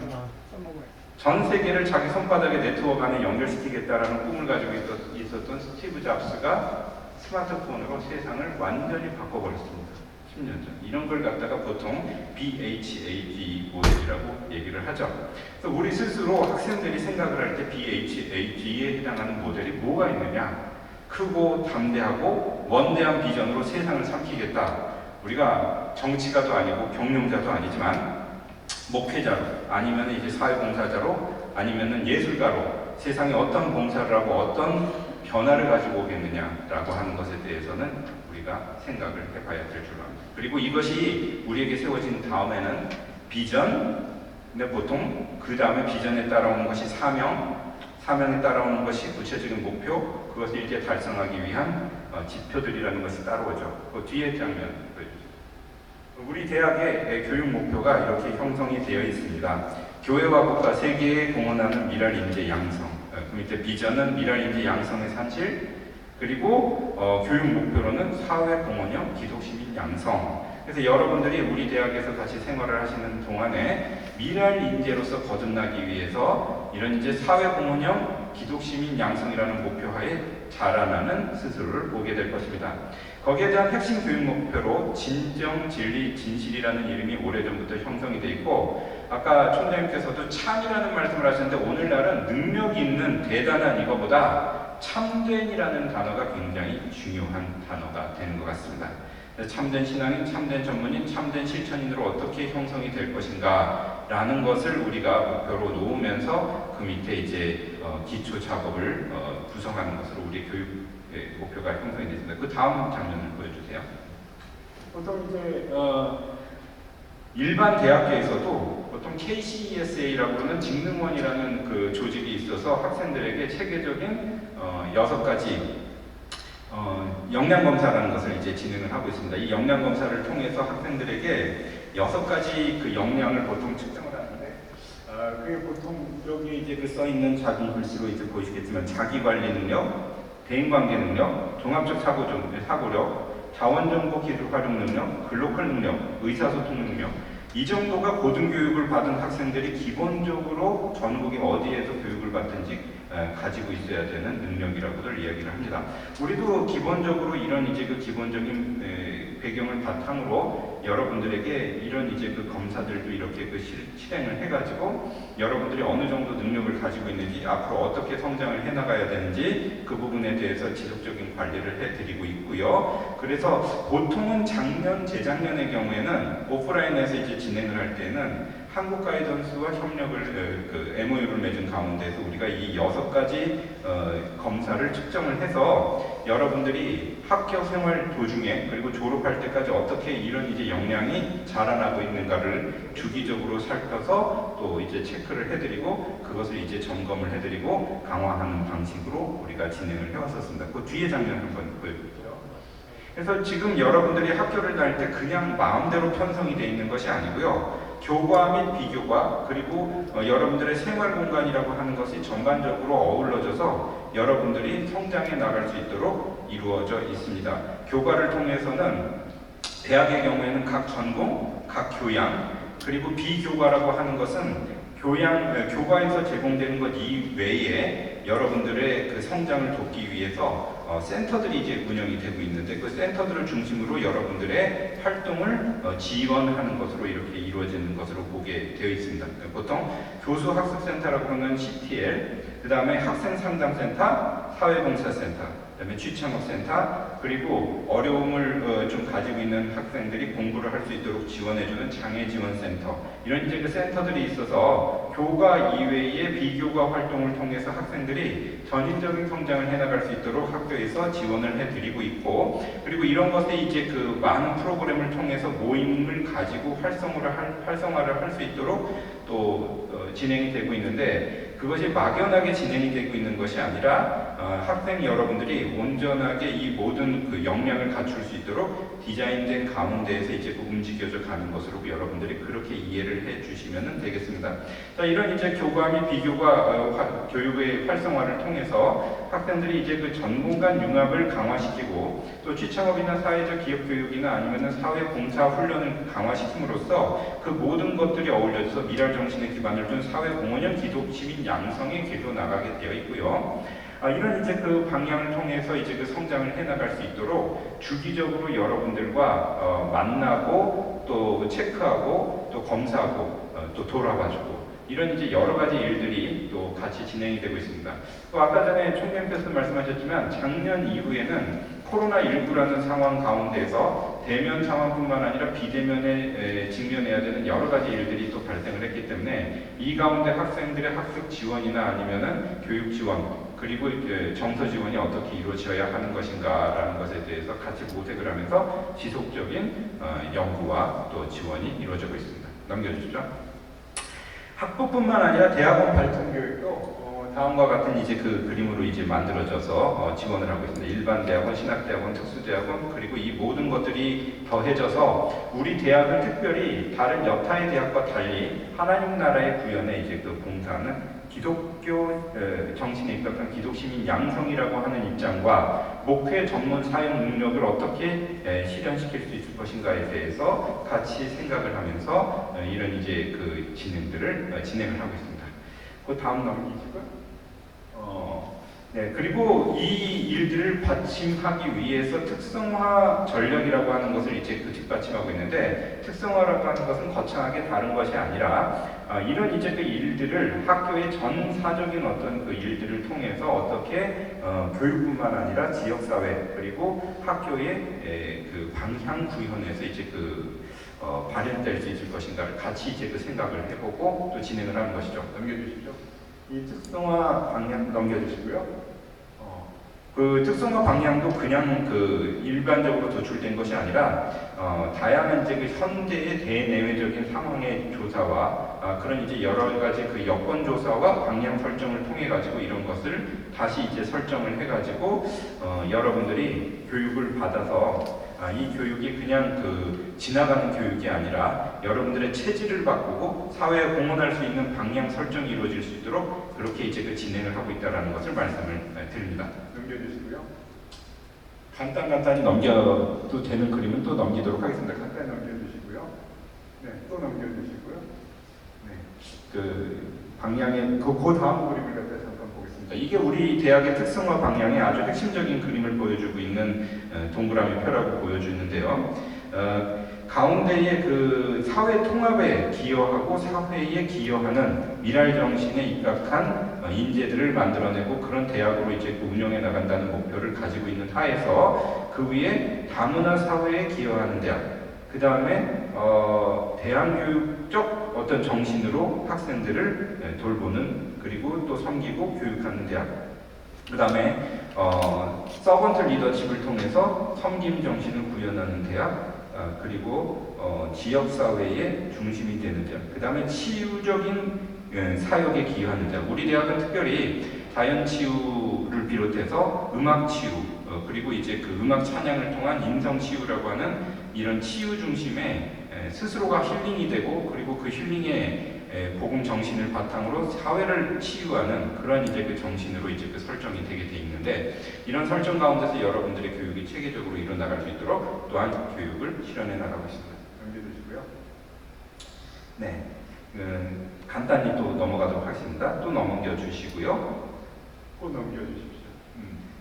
전 세계를 자기 손바닥에 네트워크 안에 연결시키겠다라는 꿈을 가지고 있었던 스티브 잡스가 스마트폰으로 세상을 완전히 바꿔버렸습니다. 10년 전. 이런 걸 갖다가 보통 BHAG 모델이라고 얘기를 하죠. 그래서 우리 스스로 학생들이 생각을 할 때 BHAG에 해당하는 모델이 뭐가 있느냐? 크고 담대하고 원대한 비전으로 세상을 삼키겠다. 우리가 정치가도 아니고 경영자도 아니지만 목회자로, 아니면 이제 사회봉사자로, 아니면 예술가로 세상에 어떤 봉사를 하고 어떤 변화를 가지고 오겠느냐라고 하는 것에 대해서는 우리가 생각을 해봐야 될 줄 압니다. 그리고 이것이 우리에게 세워진 다음에는 비전, 근데 보통 그 다음에 비전에 따라오는 것이 사명에 따라오는 것이 구체적인 목표, 그것을 이제 달성하기 위한 지표들이라는 것이 따라오죠. 그 뒤에 장면 보여주세요. 우리 대학의 교육 목표가 이렇게 형성이 되어 있습니다. 교회와 국가 세계에 공헌하는 미랄 인재 양성. 그 밑에 비전은 미랄 인재 양성의 산실, 그리고 교육 목표로는 사회 공헌형 기독시민 양성. 그래서 여러분들이 우리 대학에서 같이 생활을 하시는 동안에 미랄 인재로서 거듭나기 위해서 이런 이제 사회 공헌형 기독시민 양성이라는 목표하에 자라나는 스스로를 보게 될 것입니다. 거기에 대한 핵심 교육 목표로 진정, 진리, 진실이라는 이름이 오래전부터 형성이 되어 있고, 아까 총장님께서도 참이라는 말씀을 하셨는데 오늘날은 능력 있는 대단한 이거보다 참된이라는 단어가 굉장히 중요한 단어가 되는 것 같습니다. 참된 신앙인, 참된 전문인, 참된 실천인으로 어떻게 형성이 될 것인가 라는 것을 우리가 목표로 놓으면서 그 밑에 이제 기초 작업을 구성하는 것으로 우리 교육 목표가 형성이 됐습니다. 그 다음 장면을 보여주세요. 보통 이제 일반 대학교에서도 보통 KCESA라고 하는 직능원이라는 그 조직이 있어서 학생들에게 체계적인 6가지 역량검사라는 것을 이제 진행을 하고 있습니다. 이 역량검사를 통해서 학생들에게 6가지 그 역량을 보통 측정을 하는데, 그게 보통 여기 이제 그 써 있는 자기 글씨로 이제 보이시겠지만 자기관리 능력, 대인관계 능력, 종합적 사고력, 자원정보 기술 활용 능력, 글로컬 능력, 의사소통 능력, 이 정도가 고등교육을 받은 학생들이 기본적으로 전국에 어디에서 교육을 받든지 가지고 있어야 되는 능력이라고들 이야기를 합니다. 우리도 기본적으로 이런 이제 그 기본적인 배경을 바탕으로 여러분들에게 이런 이제 그 검사들도 이렇게 그 실행을 해가지고 여러분들이 어느 정도 능력을 가지고 있는지, 앞으로 어떻게 성장을 해나가야 되는지 그 부분에 대해서 지속적인 관리를 해드리고 있고요. 그래서 보통은 재작년의 경우에는 오프라인에서 이제 진행을 할 때는 한국 가이던스와 협력을 MOU를 맺은 가운데서 우리가 이 6가지 검사를 측정을 해서 여러분들이 학교 생활 도중에 그리고 졸업할 때까지 어떻게 이런 이제 역량이 자라나고 있는가를 주기적으로 살펴서 또 이제 체크를 해드리고 그것을 이제 점검을 해드리고 강화하는 방식으로 우리가 진행을 해왔었습니다. 그 뒤에 장면 한번 보여드릴게요. 그래서 지금 여러분들이 학교를 다닐 때 그냥 마음대로 편성이 되어 있는 것이 아니고요. 교과 및 비교과, 그리고 여러분들의 생활 공간이라고 하는 것이 전반적으로 어우러져서 여러분들이 성장해 나갈 수 있도록 이루어져 있습니다. 교과를 통해서는 대학의 경우에는 각 전공, 각 교양, 그리고 비교과라고 하는 것은 교과에서 제공되는 것 이외에 여러분들의 그 성장을 돕기 위해서 센터들이 이제 운영이 되고 있는데, 그 센터들을 중심으로 여러분들의 활동을 지원하는 것으로 이렇게 이루어지는 것으로 보게 되어 있습니다. 보통 교수학습센터라고 하는 CTL, 그 다음에 학생상담센터, 사회봉사센터, 그 다음에 취창업센터, 그리고 어려움을 좀 가지고 있는 학생들이 공부를 할 수 있도록 지원해주는 장애지원센터, 이런 이제 그 센터들이 있어서 교과 이외의 비교과 활동을 통해서 학생들이 전인적인 성장을 해나갈 수 있도록 학교에서 지원을 해드리고 있고, 그리고 이런 것에 이제 그 많은 프로그램을 통해서 모임을 가지고 활성화를 할 수 있도록 또 진행이 되고 있는데, 그것이 막연하게 진행이 되고 있는 것이 아니라 학생 여러분들이 온전하게 이 모든 그 역량을 갖출 수 있도록 디자인된 가운데에서 이제 움직여져 가는 것으로 여러분들이 그렇게 이해를 해 주시면 되겠습니다. 자, 이런 이제 교과 및 비교과 교육의 활성화를 통해서 학생들이 이제 그 전공 간 융합을 강화시키고, 또 취창업이나 사회적 기업 교육이나 아니면 사회 봉사 훈련을 강화시킴으로써 그 모든 것들이 어울려져서 미랄 정신에 기반을 둔 사회 공헌형 기독 시민 양성의 길로 나가게 되어 있고요. 이런 이제 그 방향을 통해서 이제 그 성장을 해나갈 수 있도록 주기적으로 여러분들과 만나고 또 체크하고 또 검사하고 또 돌아봐주고, 이런 이제 여러 가지 일들이 또 같이 진행이 되고 있습니다. 또 아까 전에 총장님께서 말씀하셨지만 작년 이후에는 코로나19라는 상황 가운데서 대면 상황뿐만 아니라 비대면에 직면해야 되는 여러 가지 일들이 또 발생을 했기 때문에 이 가운데 학생들의 학습 지원이나 아니면은 교육 지원, 그리고 정서 지원이 어떻게 이루어져야 하는 것인가라는 것에 대해서 같이 모색을 하면서 지속적인 연구와 또 지원이 이루어지고 있습니다. 넘겨주시죠. 학부뿐만 아니라 대학원 발전 교육도 다음과 같은 이제 그 그림으로 이제 만들어져서 지원을 하고 있습니다. 일반 대학원, 신학대학원, 특수대학원, 그리고 이 모든 것들이 더해져서 우리 대학은 특별히 다른 여타의 대학과 달리 하나님 나라의 구현에 이제 그 봉사하는 기독교 정신에 입각한 기독시민 양성이라고 하는 입장과 목회 전문 사용 능력을 어떻게 실현시킬 수 있을 것인가에 대해서 같이 생각을 하면서 이런 이제 그 진행을 하고 있습니다. 그 다음 넘기시고요. 네, 그리고 이 일들을 받침하기 위해서 특성화 전략이라고 하는 것을 이제 그 뒷받침하고 있는데, 특성화라고 하는 것은 거창하게 다른 것이 아니라 이런 이제 그 일들을 학교의 전사적인 어떤 그 일들을 통해서 어떻게 교육뿐만 아니라 지역사회 그리고 학교의 그 방향 구현에서 이제 그 발현될 수 있을 것인가를 같이 이제 그 생각을 해보고 또 진행을 하는 것이죠. 넘겨주십시오. 이 특성화 방향 넘겨주시고요. 그 특성화 방향도 그냥 그 일반적으로 도출된 것이 아니라 다양한 이제 그 현대의 대내외적인 상황의 조사와 그런 이제 여러 가지 그 여건 조사와 방향 설정을 통해 가지고 이런 것을 다시 이제 설정을 해 가지고 여러분들이 교육을 받아서 이 교육이 그냥 그 지나가는 교육이 아니라 여러분들의 체질을 바꾸고 사회에 공헌할 수 있는 방향 설정이 이루어질 수 있도록 그렇게 이제 그 진행을 하고 있다라는 것을 말씀을 드립니다. 넘겨주시고요. 간단히 넘겨도 되는 그림은 또 넘기도록 하겠습니다. 간단히 넘겨주시고요. 네, 또 넘겨주시고요. 네, 그 방향의 그 다음 그림을 갖다 잠깐 보겠습니다. 이게 우리 대학의 특성화 방향의 아주 핵심적인 그림을 보여주고 있는 동그라미 표라고 보여주는데요. 가운데에 그 사회 통합에 기여하고 사회에 기여하는 미랄 정신에 입각한 인재들을 만들어내고 그런 대학으로 이제 운영해 나간다는 목표를 가지고 있는 하에서 그 위에 다문화 사회에 기여하는 대학, 그 다음에 대안교육적 어떤 정신으로 학생들을 돌보는 그리고 또 섬기고 교육하는 대학, 그 다음에 서번트 리더십을 통해서 섬김 정신을 구현하는 대학, 그리고 지역사회의 중심이 되는 대학, 그 다음에 치유적인 사역에 기여하는 대학. 우리 대학은 특별히 자연치유를 비롯해서 음악치유, 그리고 이제 그 음악 찬양을 통한 인성치유라고 하는 이런 치유 중심의 스스로가 힐링이 되고 그리고 그 힐링의 복음 정신을 바탕으로 사회를 치유하는 그런 이제 그 정신으로 이제 그 설정이 되게 돼 있는데, 이런 설정 가운데서 여러분들의 교육이 체계적으로 일어나갈 수 있도록 또한 교육을 실현해 나가고 있습니다. 넘겨주시고요. 네, 간단히 또 넘어가도록 하겠습니다. 또 넘겨주시고요. 또 넘겨주십시오.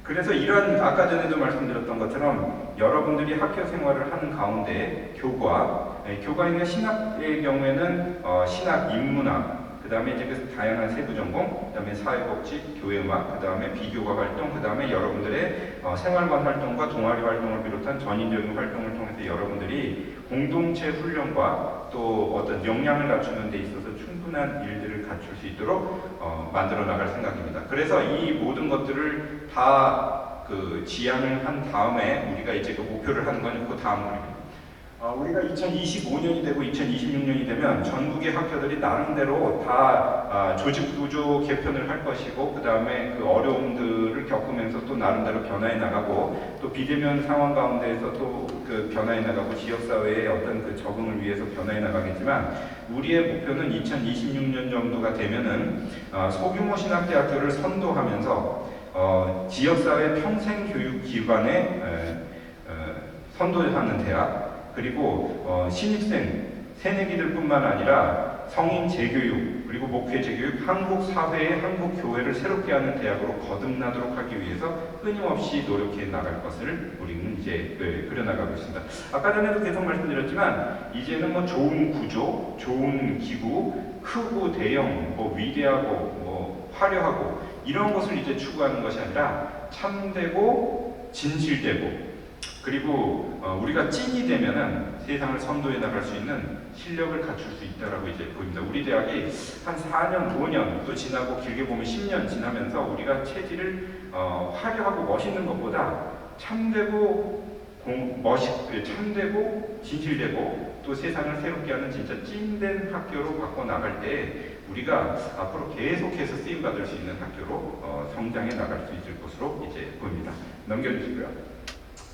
그래서 이런 아까 전에도 말씀드렸던 것처럼 여러분들이 학교 생활을 하는 가운데 교과인과 신학의 경우에는 신학, 인문학, 그 다음에 이제 그 다양한 세부 전공, 그 다음에 사회복지, 교회음악, 그 다음에 비교과 활동, 그 다음에 여러분들의 생활관 활동과 동아리 활동을 비롯한 전인적인 활동을 통해서 여러분들이 공동체 훈련과 또 어떤 역량을 갖추는 데 있어서 충분한 일들을 갖출 수 있도록 만들어 나갈 생각입니다. 그래서 이 모든 것들을 다 그 지향을 한 다음에 우리가 이제 그 목표를 하는 건 그 다음 그림입니다. 우리가 2025년이 되고 2026년이 되면 전국의 학교들이 나름대로 다 조직 구조 개편을 할 것이고, 그 다음에 그 어려움들을 겪으면서 또 나름대로 변화해 나가고, 또 비대면 상황 가운데에서 또 그 변화해 나가고 지역사회의 어떤 그 적응을 위해서 변화해 나가겠지만, 우리의 목표는 2026년 정도가 되면은 소규모 신학대학교를 선도하면서 지역사회 평생교육기관에 선도하는 대학, 그리고 신입생, 새내기들뿐만 아니라 성인 재교육, 그리고 목회 재교육, 한국 사회의 한국 교회를 새롭게 하는 대학으로 거듭나도록 하기 위해서 끊임없이 노력해 나갈 것을 우리는 이제 그려나가고 있습니다. 아까 전에도 계속 말씀드렸지만 이제는 뭐 좋은 구조, 좋은 기구, 크고 대형, 뭐 위대하고 뭐 화려하고 이런 것을 이제 추구하는 것이 아니라 참되고 진실되고 그리고 우리가 찐이 되면은 세상을 선도해 나갈 수 있는 실력을 갖출 수 있다라고 이제 보입니다. 우리 대학이 한 4년, 5년 또 지나고 길게 보면 10년 지나면서 우리가 체질을 화려하고 멋있는 것보다 참되고 참되고 진실되고 또 세상을 새롭게 하는 진짜 찐된 학교로 바꿔 나갈 때 우리가 앞으로 계속해서 쓰임 받을 수 있는 학교로 성장해 나갈 수 있을 것으로 이제 보입니다. 넘겨주시고요.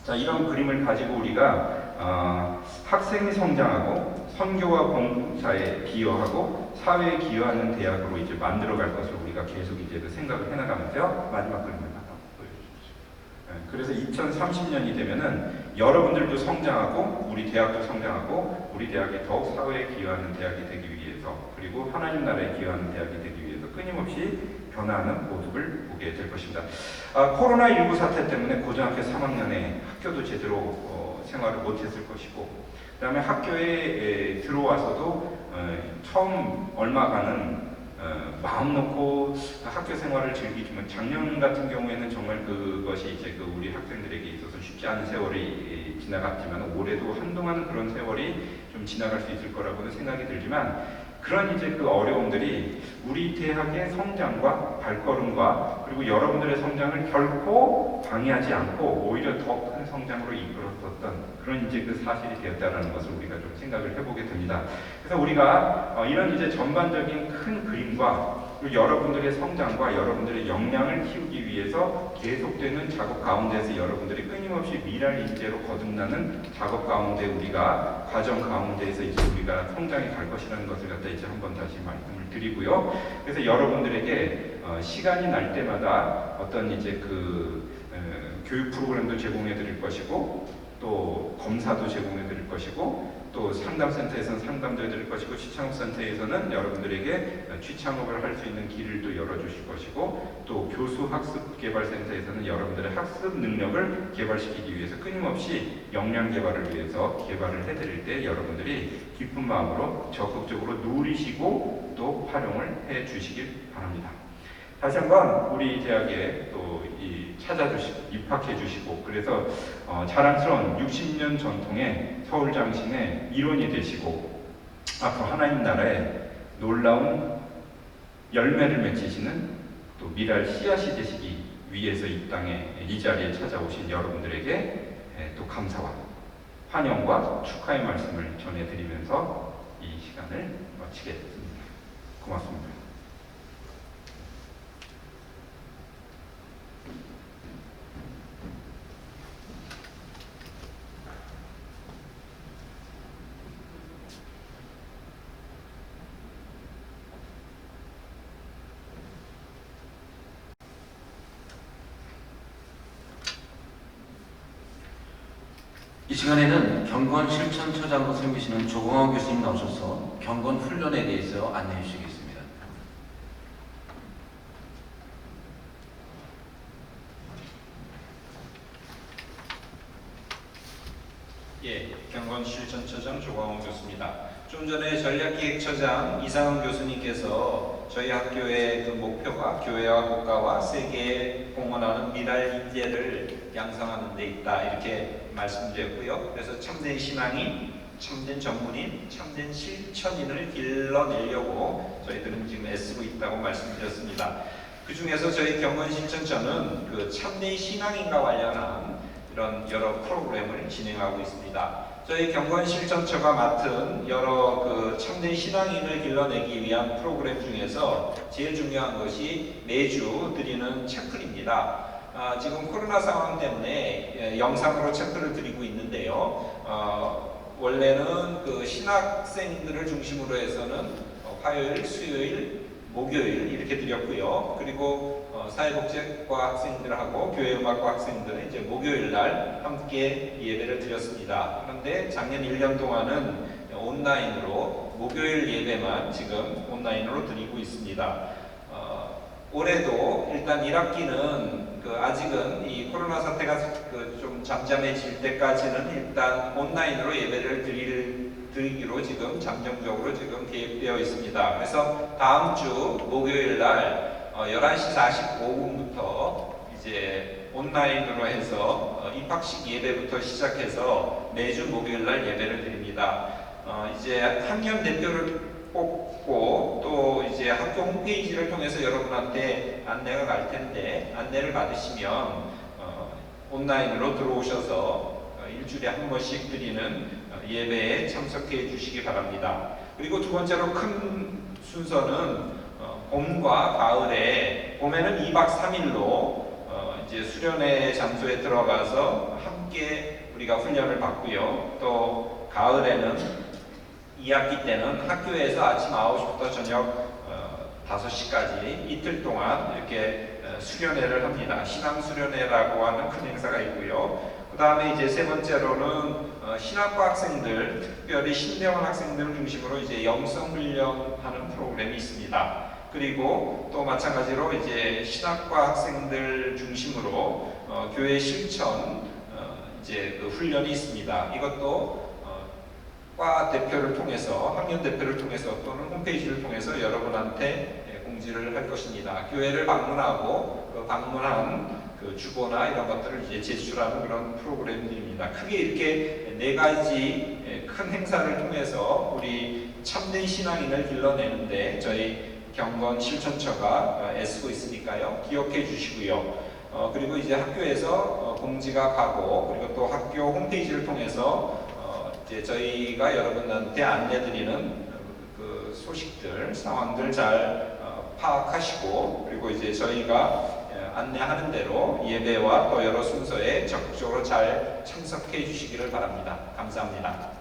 자, 이런 그림을 가지고 우리가 학생이 성장하고 선교와 봉사에 기여하고 사회에 기여하는 대학으로 이제 만들어갈 것을 우리가 계속 이제 생각을 해나가면서요. 마지막 그림을 하나 보여주십시오. 그래서 2030년이 되면은 여러분들도 성장하고 우리 대학도 성장하고 우리 대학이 더욱 사회에 기여하는 대학이 되기 위해서 그리고 하나님 나라에 기여하는 대학이 되기 위해서 끊임없이 변화하는 모습을 보게 될 것입니다. 코로나19 사태 때문에 고등학교 3학년에 학교도 제대로 생활을 못했을 것이고 그 다음에 학교에 들어와서도 처음 얼마간은 마음 놓고 학교 생활을 즐기지만 작년 같은 경우에는 정말 그것이 이제 우리 학생들에게 있어서 쉽지 않은 세월이 지나갔지만 올해도 한동안은 그런 세월이 좀 지나갈 수 있을 거라고는 생각이 들지만 그런 이제 어려움들이 우리 대학의 성장과 발걸음과 그리고 여러분들의 성장을 결코 방해하지 않고 오히려 더 큰 성장으로 이끌었었던 그런 이제 사실이 되었다라는 것을 우리가 좀 생각을 해보게 됩니다. 그래서 우리가 이런 이제 전반적인 큰 그림과 그리고 여러분들의 성장과 여러분들의 역량을 키우기 위해서 계속되는 작업 가운데서 여러분들이 끊임없이 미랄 인재로 거듭나는 작업 가운데 우리가 과정 가운데에서 이제 우리가 성장해 갈 것이라는 것을 갖다 이제 한번 다시 말씀을 드리고요. 그래서 여러분들에게 시간이 날 때마다 어떤 이제 교육 프로그램도 제공해 드릴 것이고 또 검사도 제공해 드릴 것이고 또 상담센터에서는 상담도 해드릴 것이고 취창업센터에서는 여러분들에게 취창업을 할 수 있는 길을 또 열어주실 것이고 또 교수학습개발센터에서는 여러분들의 학습 능력을 개발시키기 위해서 끊임없이 역량 개발을 위해서 개발을 해드릴 때 여러분들이 기쁜 마음으로 적극적으로 누리시고 또 활용을 해주시길 바랍니다. 다시 한번 우리 대학에 또 찾아주시고 입학해 주시고 그래서 자랑스러운 60년 전통의 서울장신의 일원이 되시고 앞으로 하나님 나라에 놀라운 열매를 맺히시는 또 미랄 씨앗이 되시기 위해서 이 땅에 이 자리에 찾아오신 여러분들에게 또 감사와 환영과 축하의 말씀을 전해드리면서 이 시간을 마치겠습니다. 고맙습니다. 이 시간에는 경건 실천처장으로 섬기시는 조광호 교수님 나오셔서 경건 훈련에 대해서 안내해 주시겠습니다. 예, 경건 실천처장 조광호 교수입니다. 좀 전에 전략기획처장 이상훈 교수님께서 저희 학교의 목표가 교회와 국가와 세계에 공헌하는 미랄 인재를 양성하는 데 있다 이렇게 말씀드렸고요. 그래서 참된 신앙인, 참된 전문인, 참된 실천인을 길러내려고 저희들은 지금 애쓰고 있다고 말씀드렸습니다. 그 중에서 저희 경건 실천처는 참된 신앙인과 관련한 이런 여러 프로그램을 진행하고 있습니다. 저희 경건 실천처가 맡은 여러 참된 신앙인을 길러내기 위한 프로그램 중에서 제일 중요한 것이 매주 드리는 채플입니다. 지금 코로나 상황 때문에 영상으로 채플을 드리고 있는데요. 원래는 신학생들을 중심으로 해서는 화요일, 수요일, 목요일 이렇게 드렸고요. 그리고 사회복지과 학생들하고 교회음악과 학생들은 이제 목요일 날 함께 예배를 드렸습니다. 그런데 작년 1년 동안은 온라인으로 목요일 예배만 지금 온라인으로 드리고 있습니다. 올해도 일단 1학기는 아직은 이 코로나 사태가 좀 잠잠해질 때까지는 일단 온라인으로 예배를 드리기로 지금 잠정적으로 지금 계획되어 있습니다. 그래서 다음 주 목요일 날 11시 45분부터 이제 온라인으로 해서 입학식 예배부터 시작해서 매주 목요일 날 예배를 드립니다. 이제 학년 대표를 뽑고 또 이제 학교 홈페이지를 통해서 여러분한테 안내가 갈 텐데 안내를 받으시면 온라인으로 들어오셔서 일주일에 한 번씩 드리는 예배에 참석해 주시기 바랍니다. 그리고 두 번째로 큰 순서는 봄과 가을에 봄에는 2박 3일로 이제 수련회 장소에 들어가서 함께 우리가 훈련을 받고요. 또 가을에는 2학기 때는 학교에서 아침 9시부터 저녁 5시까지 이틀 동안 이렇게 수련회를 합니다. 신앙 수련회라고 하는 큰 행사가 있고요. 그 다음에 이제 세 번째로는 신학과 학생들, 특별히 신대원 학생들을 중심으로 이제 영성 훈련하는 프로그램이 있습니다. 그리고 또 마찬가지로 이제 신학과 학생들 중심으로 교회 실천 이제 그 훈련이 있습니다. 이것도 과 대표를 통해서, 학년 대표를 통해서 또는 홈페이지를 통해서 여러분한테 공지를 할 것입니다. 교회를 방문하고 그 방문한 그 주보나 이런 것들을 이제 제출하는 그런 프로그램들입니다. 크게 이렇게 네 가지 큰 행사를 통해서 우리 참된 신앙인을 길러내는데 저희 경건 실천처가 애쓰고 있으니까요. 기억해 주시고요. 그리고 이제 학교에서 공지가 가고 그리고 또 학교 홈페이지를 통해서 이제 저희가 여러분한테 안내드리는 그 소식들, 상황들 잘 파악하시고 그리고 이제 저희가 안내하는 대로 예배와 또 여러 순서에 적극적으로 잘 참석해 주시기를 바랍니다. 감사합니다.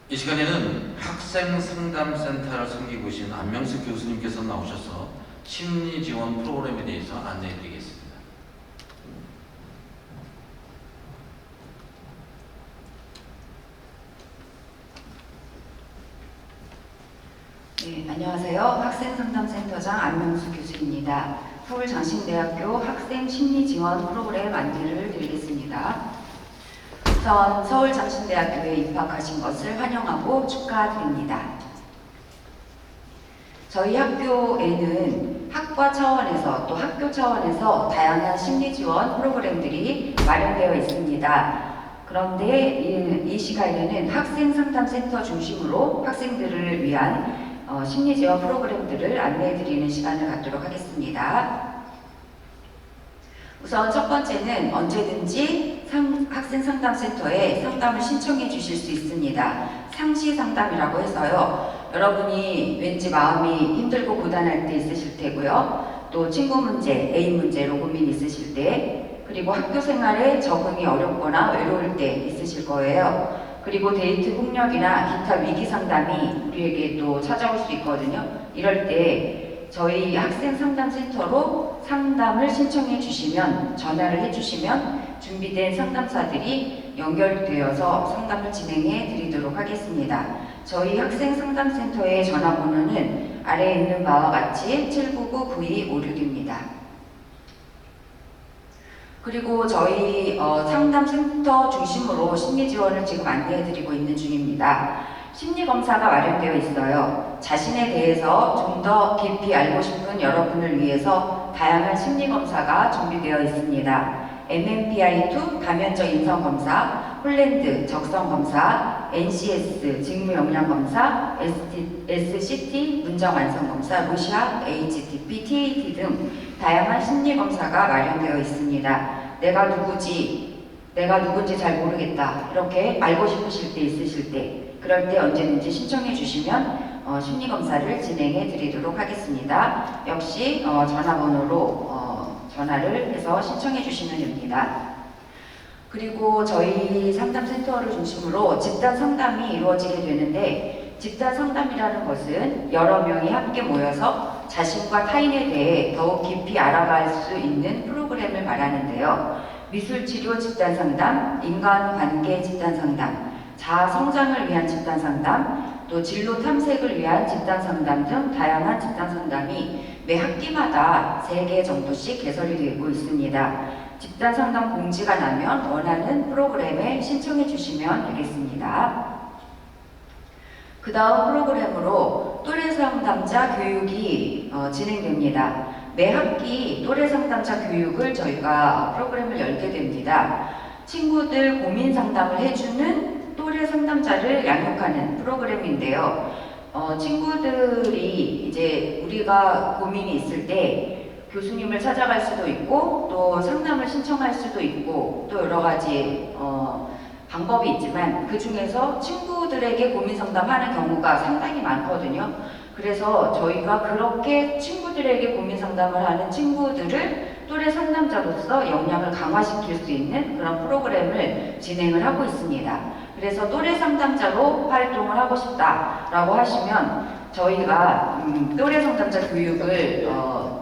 이 시간에는 학생상담센터를 섬기고 계신 안명수 교수님께서 나오셔서 심리지원 프로그램에 대해서 안내해 드리겠습니다. 네, 안녕하세요. 학생상담센터장 안명수 교수입니다. 서울장신대학교 학생심리지원 프로그램 안내를 드리겠습니다. 우선 서울장신대학교에 입학하신 것을 환영하고 축하드립니다. 저희 학교에는 학과 차원에서 또 학교 차원에서 다양한 심리지원 프로그램들이 마련되어 있습니다. 그런데 이 시간에는 학생상담센터 중심으로 학생들을 위한 심리지원 프로그램들을 안내해드리는 시간을 갖도록 하겠습니다. 우선 첫 번째는 언제든지 학생상담센터에 상담을 신청해 주실 수 있습니다. 상시 상담이라고 해서요. 여러분이 왠지 마음이 힘들고 고단할 때 있으실 테고요. 또 친구 문제, 애인 문제로 고민 있으실 때, 그리고 학교 생활에 적응이 어렵거나 외로울 때 있으실 거예요. 그리고 데이트 폭력이나 기타 위기 상담이 우리에게 또 찾아올 수 있거든요. 이럴 때 저희 학생상담센터로 상담을 신청해 주시면, 전화를 해주시면 준비된 상담사들이 연결되어서 상담을 진행해 드리도록 하겠습니다. 저희 학생상담센터의 전화번호는 아래에 있는 바와 같이 799-9256입니다. 그리고 저희 상담센터 중심으로 심리지원을 지금 안내해드리고 있는 중입니다. 심리검사가 마련되어 있어요. 자신에 대해서 좀 더 깊이 알고 싶은 여러분을 위해서 다양한 심리검사가 준비되어 있습니다. MMPI2 가면적 인성검사, 홀랜드 적성검사, NCS 직무역량검사, SCT 문장완성검사, 루시아, HTP, TAT 등 다양한 심리검사가 마련되어 있습니다. 내가 누군지 잘 모르겠다. 이렇게 알고 싶으실 때 있으실 때, 그럴 때 언제든지 신청해 주시면 심리검사를 진행해 드리도록 하겠습니다. 역시 전화번호로 전화를 해서 신청해 주시면 됩니다. 그리고 저희 상담센터를 중심으로 집단 상담이 이루어지게 되는데, 집단 상담이라는 것은 여러 명이 함께 모여서 자신과 타인에 대해 더욱 깊이 알아갈 수 있는 프로그램을 말하는데요. 미술치료 집단 상담, 인간관계 집단 상담, 자아 성장을 위한 집단 상담, 또 진로 탐색을 위한 집단 상담 등 다양한 집단 상담이 매 학기마다 3개 정도씩 개설이 되고 있습니다. 집단 상담 공지가 나면 원하는 프로그램에 신청해 주시면 되겠습니다. 그 다음 프로그램으로 또래 상담자 교육이 진행됩니다. 매 학기 또래 상담자 교육을 저희가 프로그램을 열게 됩니다. 친구들 고민 상담을 해주는 또래 상담자를 양육하는 프로그램인데요. 친구들이 이제 우리가 고민이 있을 때 교수님을 찾아갈 수도 있고 또 상담을 신청할 수도 있고 또 여러 가지 방법이 있지만 그 중에서 친구들에게 고민 상담하는 경우가 상당히 많거든요. 그래서 저희가 그렇게 친구들에게 고민 상담을 하는 친구들을 또래 상담자로서 역량을 강화시킬 수 있는 그런 프로그램을 진행을 하고 있습니다. 그래서 또래 상담자로 활동을 하고 싶다라고 하시면 저희가 또래 상담자 교육을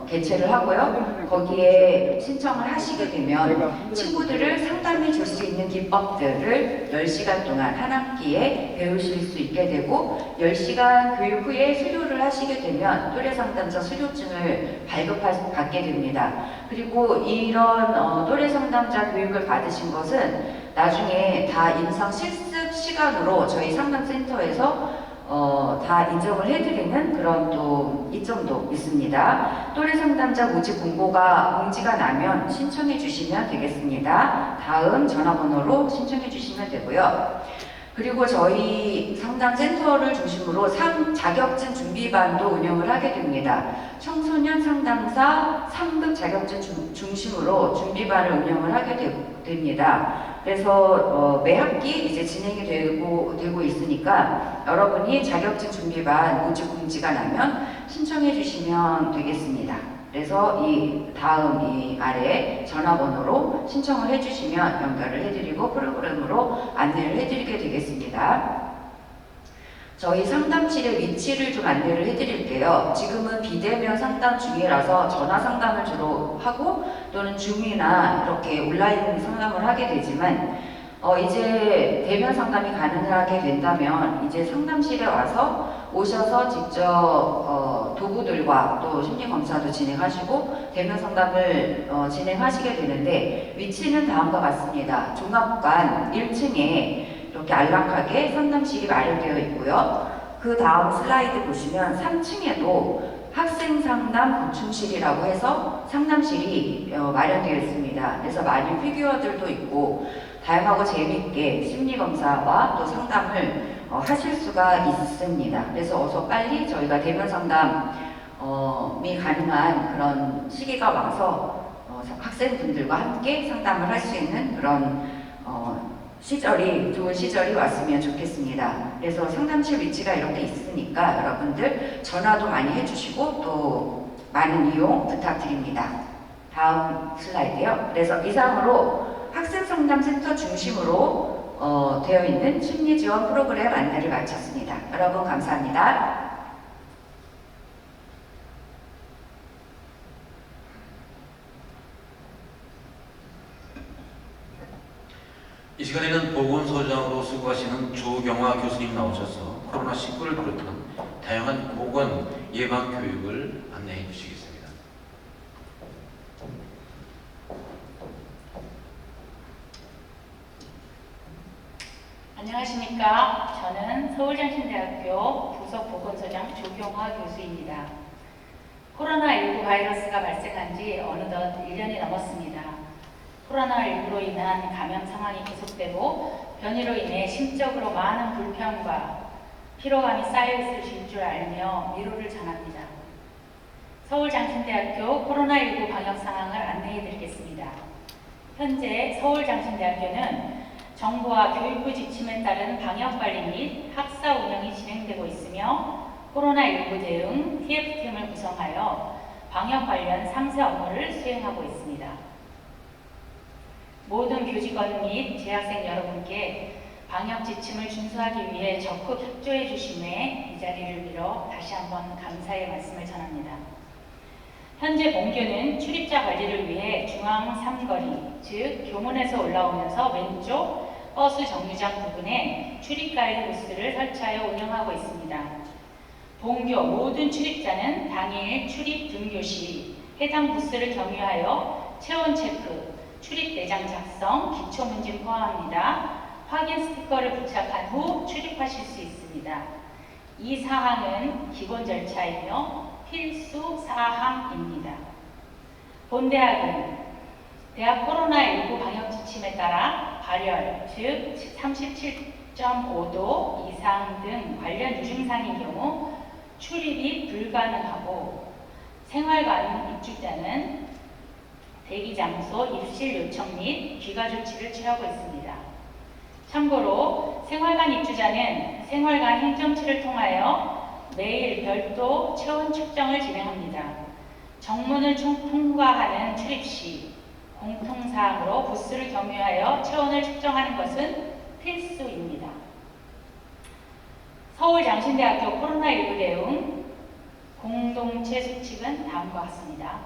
개최를 하고요. 거기에 신청을 하시게 되면 친구들을 상담해 줄 수 있는 기법들을 10시간 동안 한 학기에 배우실 수 있게 되고 10시간 교육 후에 수료를 하시게 되면 또래 상담자 수료증을 발급받게 됩니다. 그리고 이런 또래 상담자 교육을 받으신 것은 나중에 다 임상 실습 시간으로 저희 상담센터에서 다 인정을 해드리는 그런 또 이점도 있습니다. 또래 상담자 모집 공지가 나면 신청해 주시면 되겠습니다. 다음 전화번호로 신청해 주시면 되고요. 그리고 저희 상담센터를 중심으로 자격증 준비반도 운영을 하게 됩니다. 청소년 상담사 3급 자격증 중심으로 준비반을 운영을 하게 됩니다. 그래서 매 학기 이제 진행이 되고 있으니까 여러분이 자격증 준비반 모집 공지가 나면 신청해 주시면 되겠습니다. 그래서 이 다음 이 아래 전화번호로 신청을 해주시면 연결을 해드리고 프로그램으로 안내를 해드리게 되겠습니다. 저희 상담실의 위치를 좀 안내를 해드릴게요. 지금은 비대면 상담 중이라서 전화 상담을 주로 하고 또는 줌이나 이렇게 온라인 상담을 하게 되지만 이제 대면 상담이 가능하게 된다면 이제 상담실에 오셔서 직접 도구들과 또 심리검사도 진행하시고 대면 상담을 진행하시게 되는데 위치는 다음과 같습니다. 종합관 1층에 이렇게 안락하게 상담실이 마련되어 있고요. 그 다음 슬라이드 보시면 3층에도 학생상담 보충실이라고 해서 상담실이 마련되어 있습니다. 그래서 많은 피규어들도 있고 다양하고 재미있게 심리검사와 또 상담을 하실 수가 있습니다. 그래서 어서 빨리 저희가 대면 상담이 가능한 그런 시기가 와서 학생분들과 함께 상담을 할 수 있는 그런 좋은 시절이 왔으면 좋겠습니다. 그래서 상담실 위치가 이렇게 있으니까 여러분들 전화도 많이 해주시고 또 많은 이용 부탁드립니다. 다음 슬라이드요. 그래서 이상으로 학생상담센터 중심으로 되어 있는 심리지원 프로그램 안내를 마쳤습니다. 여러분 감사합니다. 이 시간에는 보건소장으로 수고하시는 조경화 교수님 나오셔서 코로나19를 비롯한 다양한 보건 예방 교육을 안내해 주시겠습니다. 안녕하십니까. 저는 서울장신대학교 부속보건소장 조경화 교수입니다. 코로나19 바이러스가 발생한 지 어느덧 1년이 넘었습니다. 코로나19로 인한 감염 상황이 계속되고 변이로 인해 심적으로 많은 불편과 피로감이 쌓여 있으실 줄 알며 위로를 전합니다. 서울장신대학교 코로나19 방역 상황을 안내해 드리겠습니다. 현재 서울장신대학교는 정부와 교육부 지침에 따른 방역관리 및 학사 운영이 진행되고 있으며 코로나19 대응 TF팀을 구성하여 방역 관련 3세 업무를 수행하고 있습니다. 모든 교직원 및 재학생 여러분께 방역 지침을 준수하기 위해 적극 협조해 주심에 이 자리를 빌어 다시 한번 감사의 말씀을 전합니다. 현재 본교는 출입자 관리를 위해 중앙 3거리, 즉 교문에서 올라오면서 왼쪽 버스 정류장 부근에 출입관리 부스를 설치하여 운영하고 있습니다. 본교 모든 출입자는 당일 출입 등교 시 해당 부스를 경유하여 체온 체크, 출입 내장 작성, 기초문진 포함합니다. 확인 스티커를 부착한 후 출입하실 수 있습니다. 이 사항은 기본 절차이며 필수 사항입니다. 본대학은 대학 코로나19 방역 지침에 따라 발열, 즉 37.5도 이상 등 관련 유증상인 경우 출입이 불가능하고 생활관 입주자는 대기장소 입실 요청 및 귀가 조치를 취하고 있습니다. 참고로 생활관 입주자는 생활관 행정처를 통하여 매일 별도 체온 측정을 진행합니다. 정문을 통과하는 출입 시 공통사항으로 부스를 경유하여 체온을 측정하는 것은 필수입니다. 서울장신대학교 코로나19 대응 공동체 수칙은 다음과 같습니다.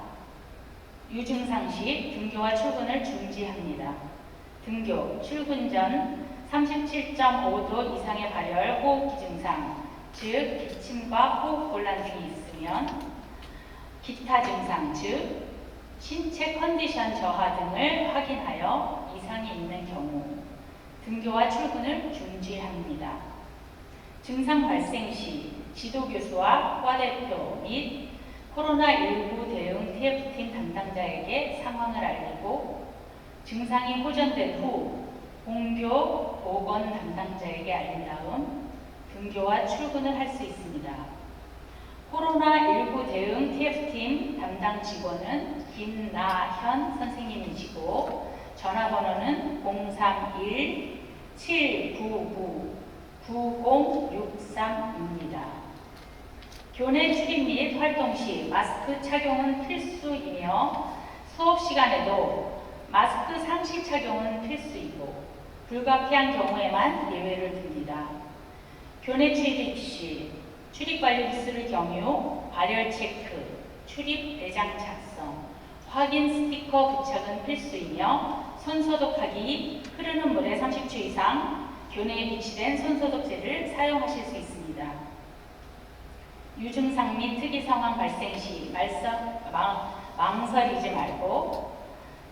유증상 시 등교와 출근을 중지합니다. 등교, 출근 전 37.5도 이상의 발열, 호흡기 증상, 즉 기침과 호흡곤란 등이 있으면 기타 증상, 즉 신체 컨디션 저하 등을 확인하여 이상이 있는 경우 등교와 출근을 중지합니다. 증상 발생 시 지도교수와 과대표 및 코로나19 대응 TF팀 담당자에게 상황을 알리고 증상이 호전된 후 본교 보건 담당자에게 알린 다음 등교와 출근을 할 수 있습니다. 코로나19 대응 TF팀 담당 직원은 김나현 선생님이시고 전화번호는 031-799-9063입니다. 교내 출입 및 활동 시 마스크 착용은 필수이며 수업 시간에도 마스크 상시 착용은 필수이고 불가피한 경우에만 예외를 둡니다. 교내 출입 시 출입관리 부스를 경유, 발열 체크, 출입 대장 작성, 확인 스티커 부착은 필수이며 손소독하기, 흐르는 물에 30초 이상 교내에 비치된 손소독제를 사용하실 수 있습니다. 유증상 및 특이 상황 발생 시 망설이지 말고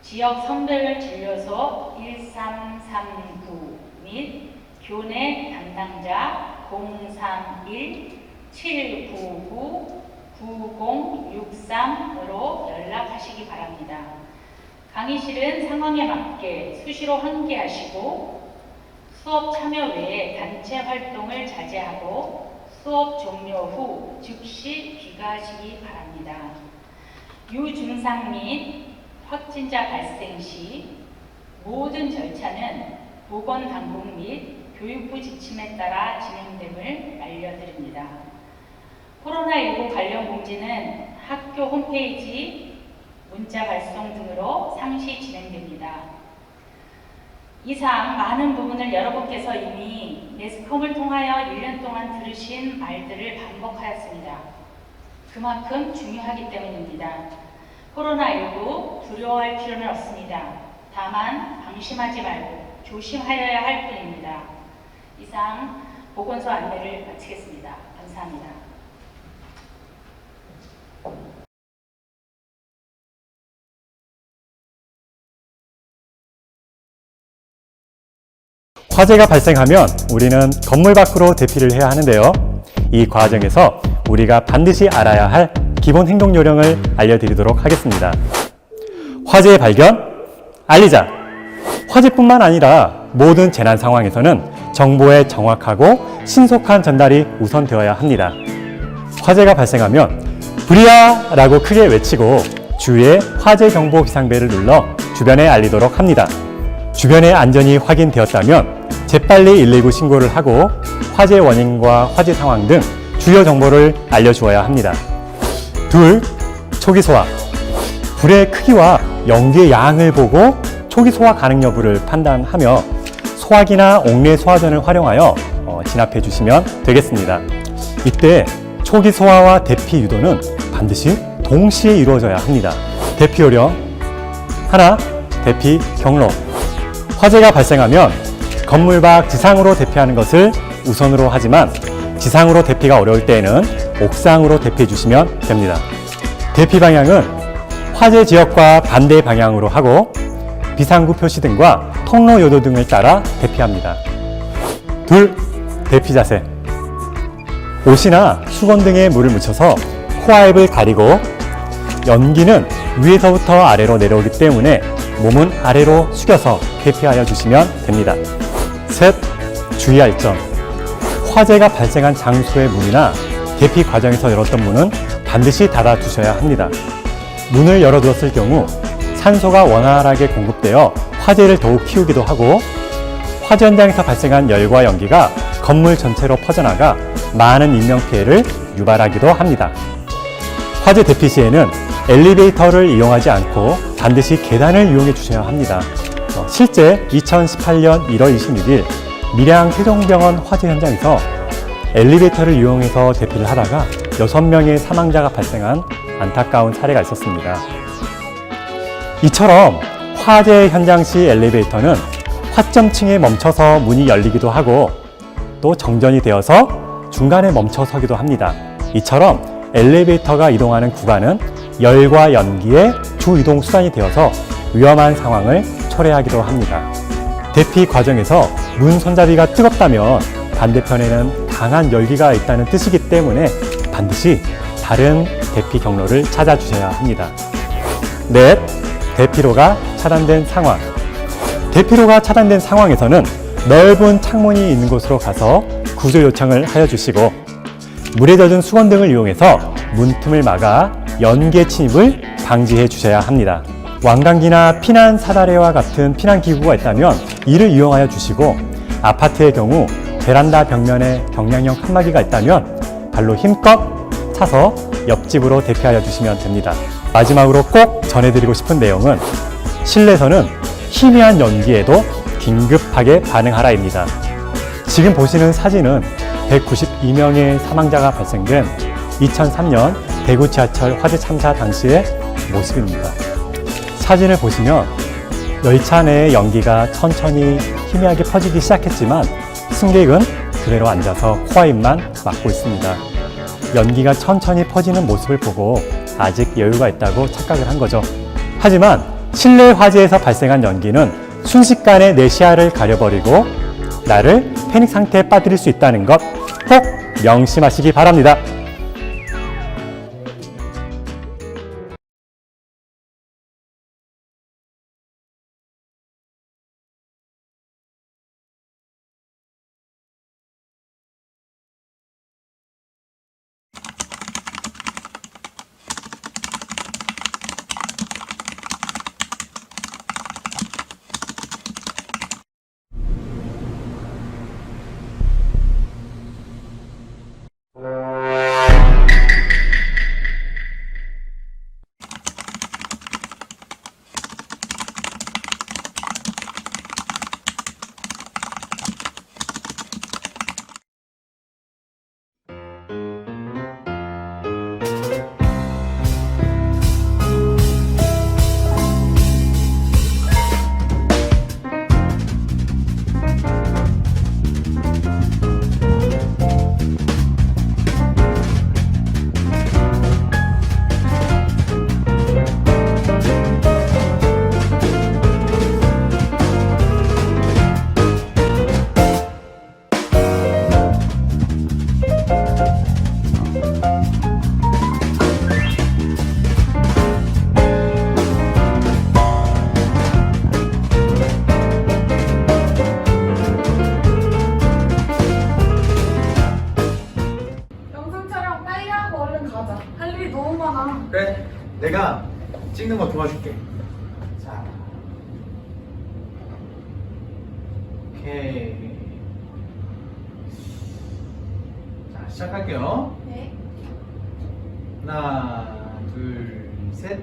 지역 선별진료소 1339 및 교내 담당자 031-799-9063으로 연락하시기 바랍니다. 강의실은 상황에 맞게 수시로 환기하시고 수업 참여 외에 단체 활동을 자제하고 수업 종료 후 즉시 귀가하시기 바랍니다. 유증상 및 확진자 발생 시 모든 절차는 보건당국 및 교육부 지침에 따라 진행됨을 알려드립니다. 코로나19 관련 공지는 학교 홈페이지, 문자 발송 등으로 상시 진행됩니다. 이상 많은 부분을 여러분께서 이미 매스컴을 통하여 1년 동안 들으신 말들을 반복하였습니다. 그만큼 중요하기 때문입니다. 코로나19 두려워할 필요는 없습니다. 다만 방심하지 말고 조심하여야 할 뿐입니다. 이상 보건소 안내를 마치겠습니다. 감사합니다. 화재가 발생하면 우리는 건물 밖으로 대피를 해야 하는데요. 이 과정에서 우리가 반드시 알아야 할 기본 행동 요령을 알려드리도록 하겠습니다. 화재의 발견, 알리자. 화재뿐만 아니라 모든 재난 상황에서는 정보의 정확하고 신속한 전달이 우선되어야 합니다. 화재가 발생하면 불이야! 라고 크게 외치고 주위에 화재 경보 비상벨을 눌러 주변에 알리도록 합니다. 주변의 안전이 확인되었다면 재빨리 119 신고를 하고 화재 원인과 화재 상황 등 주요 정보를 알려주어야 합니다. 둘, 초기 소화. 불의 크기와 연기의 양을 보고 초기 소화 가능 여부를 판단하며 소화기나 옥내 소화전을 활용하여 진압해 주시면 되겠습니다. 이때 초기 소화와 대피 유도는 반드시 동시에 이루어져야 합니다. 대피 요령 하나, 대피 경로. 화재가 발생하면 건물 밖 지상으로 대피하는 것을 우선으로 하지만 지상으로 대피가 어려울 때에는 옥상으로 대피해 주시면 됩니다. 대피 방향은 화재 지역과 반대 방향으로 하고 비상구 표시 등과 통로 요도 등을 따라 대피합니다. 둘, 대피 자세. 옷이나 수건 등에 물을 묻혀서 코와입을 가리고 연기는 위에서부터 아래로 내려오기 때문에 몸은 아래로 숙여서 대피하여 주시면 됩니다. 셋, 주의할 점. 화재가 발생한 장소의 문이나 대피 과정에서 열었던 문은 반드시 닫아 두셔야 합니다. 문을 열어두었을 경우 산소가 원활하게 공급되어 화재를 더욱 키우기도 하고 화재 현장에서 발생한 열과 연기가 건물 전체로 퍼져나가 많은 인명피해를 유발하기도 합니다. 화재 대피 시에는 엘리베이터를 이용하지 않고 반드시 계단을 이용해 주셔야 합니다. 실제 2018년 1월 26일 밀양 세종병원 화재 현장에서 엘리베이터를 이용해서 대피를 하다가 6명의 사망자가 발생한 안타까운 사례가 있었습니다. 이처럼 화재 현장 시 엘리베이터는 화점층에 멈춰서 문이 열리기도 하고 또 정전이 되어서 중간에 멈춰서기도 합니다. 이처럼 엘리베이터가 이동하는 구간은 열과 연기의 주 이동 수단이 되어서 위험한 상황을 초래하기도 합니다. 대피 과정에서 문 손잡이가 뜨겁다면 반대편에는 강한 열기가 있다는 뜻이기 때문에 반드시 다른 대피 경로를 찾아주셔야 합니다. 넷, 대피로가 차단된 상황. 대피로가 차단된 상황에서는 넓은 창문이 있는 곳으로 가서 구조 요청을 하여 주시고 물에 젖은 수건 등을 이용해서 문틈을 막아 연기의 침입을 방지해 주셔야 합니다. 왕강기나 피난 사다리와 같은 피난 기구가 있다면 이를 이용하여 주시고 아파트의 경우 베란다 벽면에 경량형 칸막이가 있다면 발로 힘껏 차서 옆집으로 대피하여 주시면 됩니다. 마지막으로 꼭 전해드리고 싶은 내용은 실내에서는 희미한 연기에도 긴급하게 반응하라입니다. 지금 보시는 사진은 192명의 사망자가 발생된 2003년 대구 지하철 화재 참사 당시의 모습입니다. 사진을 보시면 열차 내의 연기가 천천히 희미하게 퍼지기 시작했지만 승객은 그대로 앉아서 코와 입만 막고 있습니다. 연기가 천천히 퍼지는 모습을 보고 아직 여유가 있다고 착각을 한 거죠. 하지만 실내 화재에서 발생한 연기는 순식간에 내 시야를 가려버리고 나를 패닉 상태에 빠뜨릴 수 있다는 것 꼭 명심하시기 바랍니다. 그래, 내가 찍는 거 도와줄게. 자, 오케이. 자, 시작할게요. 네. 하나, 둘, 셋.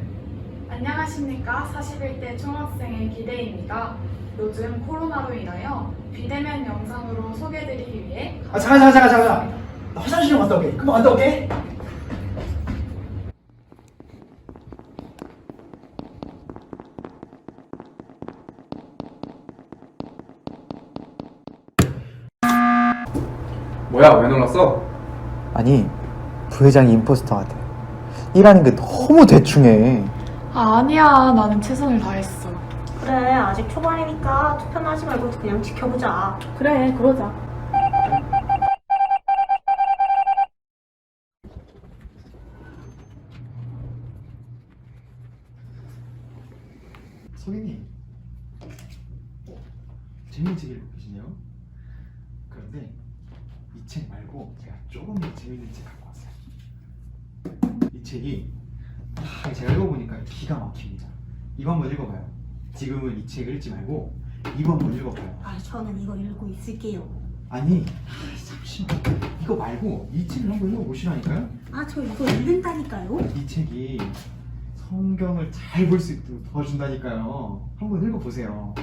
안녕하십니까. 41대 총학생의 기대입니다. 요즘 코로나로 인하여 비대면 영상으로 소개드리기 위해 잠깐. 나 화장실 좀 갔다 올게. 금방 갔다 올게. 뭐야, 왜 놀랐어? 아니, 부회장이 임포스터 같아. 일하는 게 너무 대충해. 아니야. 나는 최선을 다했어. 그래, 아직 초반이니까 투표는 하지 말고 그냥 지켜보자. 그래, 그러자. 성인님, 재밌는 책 읽고 계시네요. 그런데 이 책 말고 제가 조금 더 재밌는 책 갖고 왔어요. 이 책이 제가 읽어보니까 기가 막힙니다. 이거 한번 읽어봐요. 지금은 이 책을 읽지 말고 이거 한번 읽어봐요. 저는 이거 읽고 있을게요. 아니, 잠시만. 이거 말고 이 책을 한번 읽어보시라니까요. 저 이거 읽는다니까요. 이 책이 성경을 잘 볼 수 있도록 도와준다니까요. 한번 읽어보세요.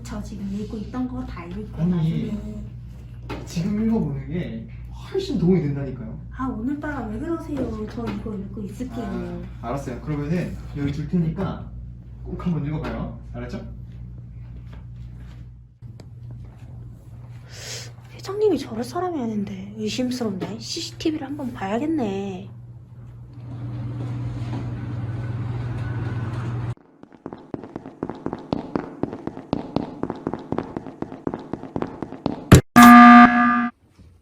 저 지금 읽고 있던 거 다 읽을 거예요. 아니, 나중에. 지금 읽어보는 게 훨씬 도움이 된다니까요. 오늘따라 왜 그러세요? 저 이거 읽고 있을게요. 알았어요. 그러면은 여기 줄 테니까 꼭 한번 읽어봐요. 알았죠? 회장님이 저럴 사람이 아닌데 의심스럽네. CCTV를 한번 봐야겠네.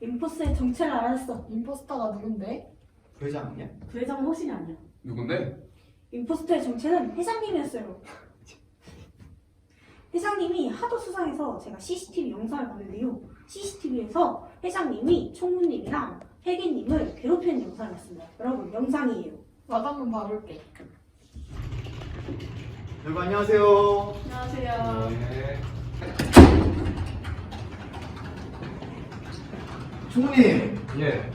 임포스의 정체를 알았어. 임포스터가 누군데? 부회장 아니야? 부회장은 호신이 아니야. 누군데? 임포스터의 정체는 회장님이었어요. 회장님이 하도 수상해서 제가 CCTV 영상을 봤는데요. CCTV에서 회장님이 총무님이랑 회계님을 괴롭히는 영상을 봤습니다. 여러분, 영상이에요. 나도 한번 봐볼게. 여러분 안녕하세요. 안녕하세요. 네. 총무님. 예.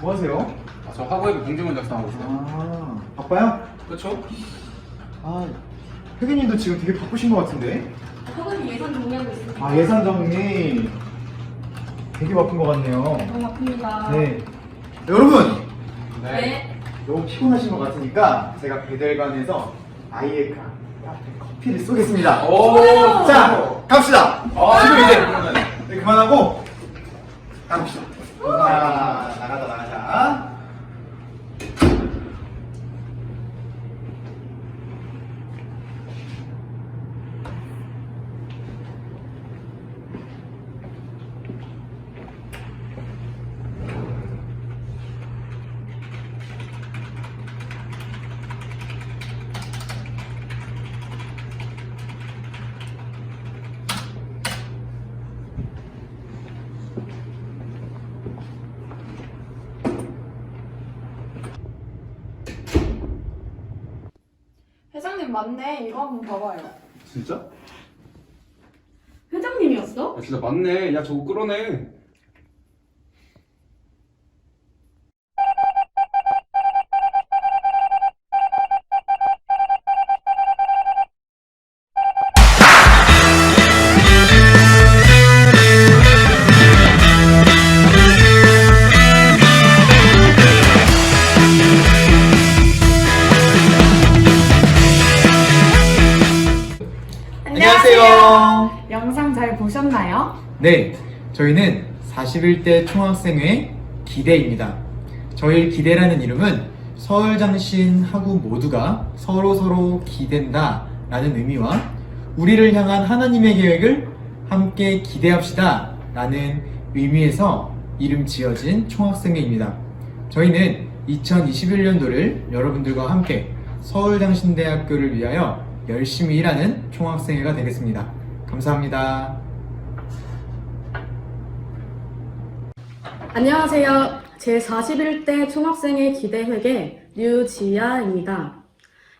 뭐 하세요? 저 학원에 공지문 작성하고 있어요. 바빠요? 그렇죠? 회계님도 지금 되게 바쁘신 것 같은데? 학원이 예산 정리하고 있습니다. 예산 정리 되게 바쁜 것 같네요. 너무 바쁩니다. 네. 여러분! 네. 너무 피곤하신 것 같으니까 제가 배달관에서 아이의 커피를 쏘겠습니다. 오! 자, 갑시다! 지금 이제 네, 그만하고 가봅시다. 나가자. 회장님 맞네. 이거 한번 봐봐요. 진짜? 회장님이었어? 야, 진짜 맞네. 야, 저거 끌어내. 안녕하세요. 영상 잘 보셨나요? 네, 저희는 41대 총학생회 기대입니다. 저희 기대라는 이름은 서울장신 하구 모두가 서로 기댄다 라는 의미와 우리를 향한 하나님의 계획을 함께 기대합시다 라는 의미에서 이름 지어진 총학생회입니다. 저희는 2021년도를 여러분들과 함께 서울장신대학교를 위하여 열심히 일하는 총학생회가 되겠습니다. 감사합니다. 안녕하세요. 제41대 총학생회 기대회계 류지아입니다.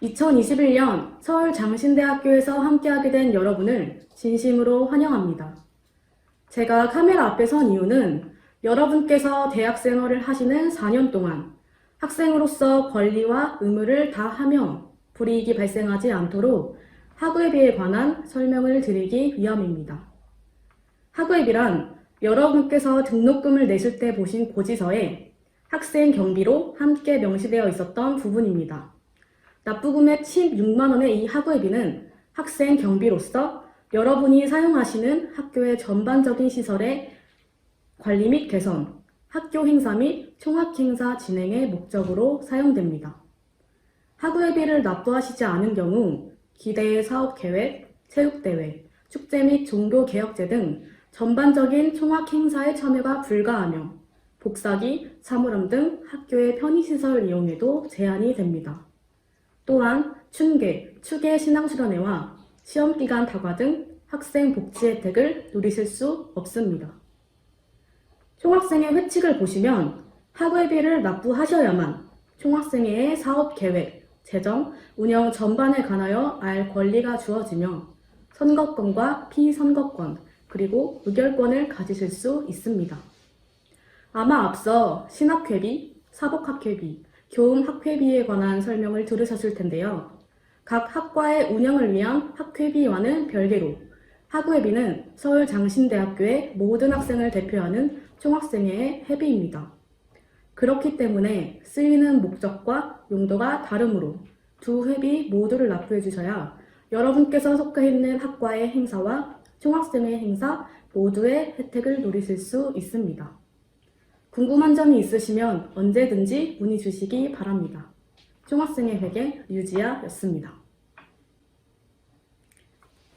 2021년 서울장신대학교에서 함께하게 된 여러분을 진심으로 환영합니다. 제가 카메라 앞에 선 이유는 여러분께서 대학생활을 하시는 4년 동안 학생으로서 권리와 의무를 다하며 불이익이 발생하지 않도록 학우회비에 관한 설명을 드리기 위함입니다. 학우회비란 여러분께서 등록금을 내실 때 보신 고지서에 학생 경비로 함께 명시되어 있었던 부분입니다. 납부금액 16만 원의 이 학우회비는 학생 경비로서 여러분이 사용하시는 학교의 전반적인 시설의 관리 및 개선, 학교 행사 및 총학행사 진행의 목적으로 사용됩니다. 학우회비를 납부하시지 않은 경우 기대의 사업계획, 체육대회, 축제 및 종교개혁제 등 전반적인 총학행사에 참여가 불가하며 복사기, 사물함 등 학교의 편의시설 이용에도 제한이 됩니다. 또한 춘계, 추계 신앙수련회와 시험기간 다과 등 학생 복지 혜택을 누리실 수 없습니다. 총학생회 회칙을 보시면 학회비를 납부하셔야만 총학생회의 사업 계획, 재정, 운영 전반에 관하여 알 권리가 주어지며 선거권과 피선거권, 그리고 의결권을 가지실 수 있습니다. 아마 앞서 신학회비, 사복학회비, 교음학회비에 관한 설명을 들으셨을 텐데요. 각 학과의 운영을 위한 학회비와는 별개로 학회비는 서울장신대학교의 모든 학생을 대표하는 총학생회의 회비입니다. 그렇기 때문에 쓰이는 목적과 용도가 다르므로 두 회비 모두를 납부해 주셔야 여러분께서 속해 있는 학과의 행사와 총학생회 행사 모두의 혜택을 누리실 수 있습니다. 궁금한 점이 있으시면 언제든지 문의 주시기 바랍니다. 총학생회 회계 류지아였습니다.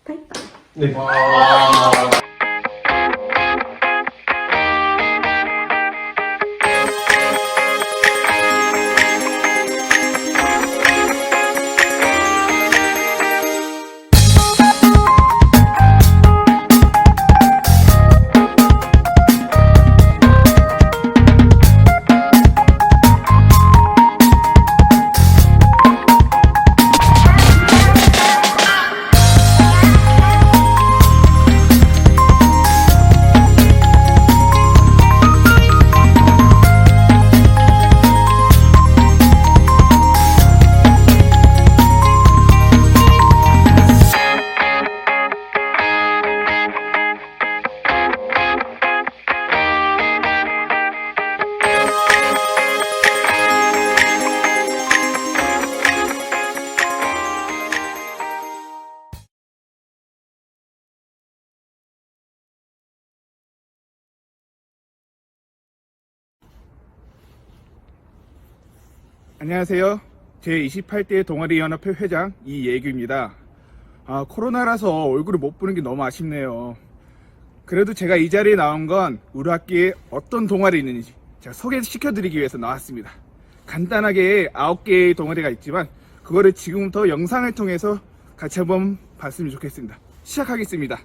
다 했다. 네. 안녕하세요. 제28대 동아리연합회 회장 이예규입니다. 코로나라서 얼굴을 못 보는 게 너무 아쉽네요. 그래도 제가 이 자리에 나온 건 우리 학교에 어떤 동아리 있는지 제가 소개시켜드리기 위해서 나왔습니다. 간단하게 9개의 동아리가 있지만 그거를 지금부터 영상을 통해서 같이 한번 봤으면 좋겠습니다. 시작하겠습니다.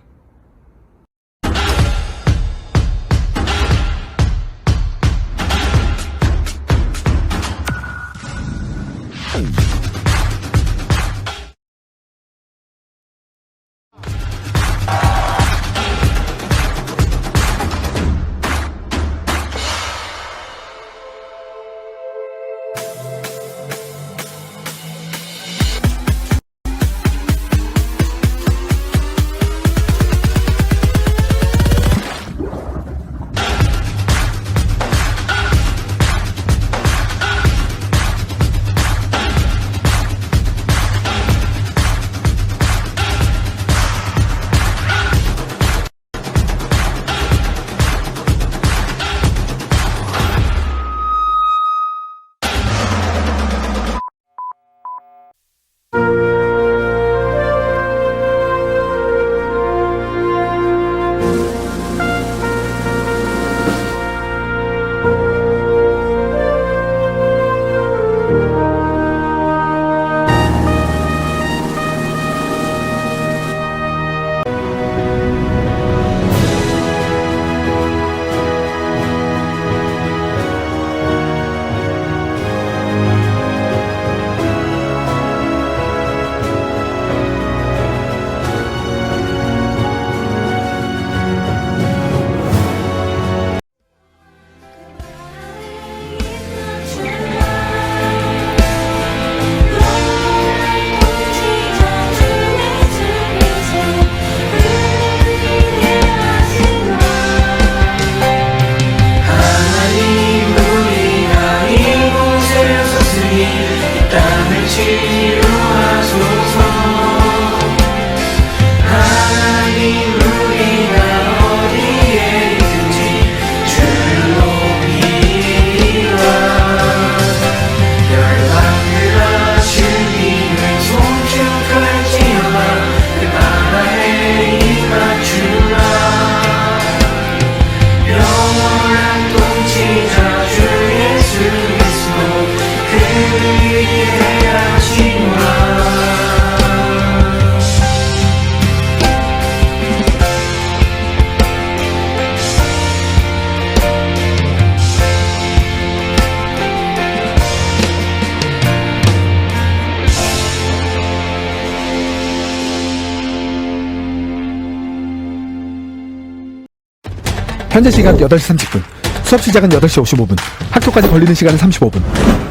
현재 시간 8시 30분. 수업 시작은 8시 55분. 학교까지 걸리는 시간은 35분.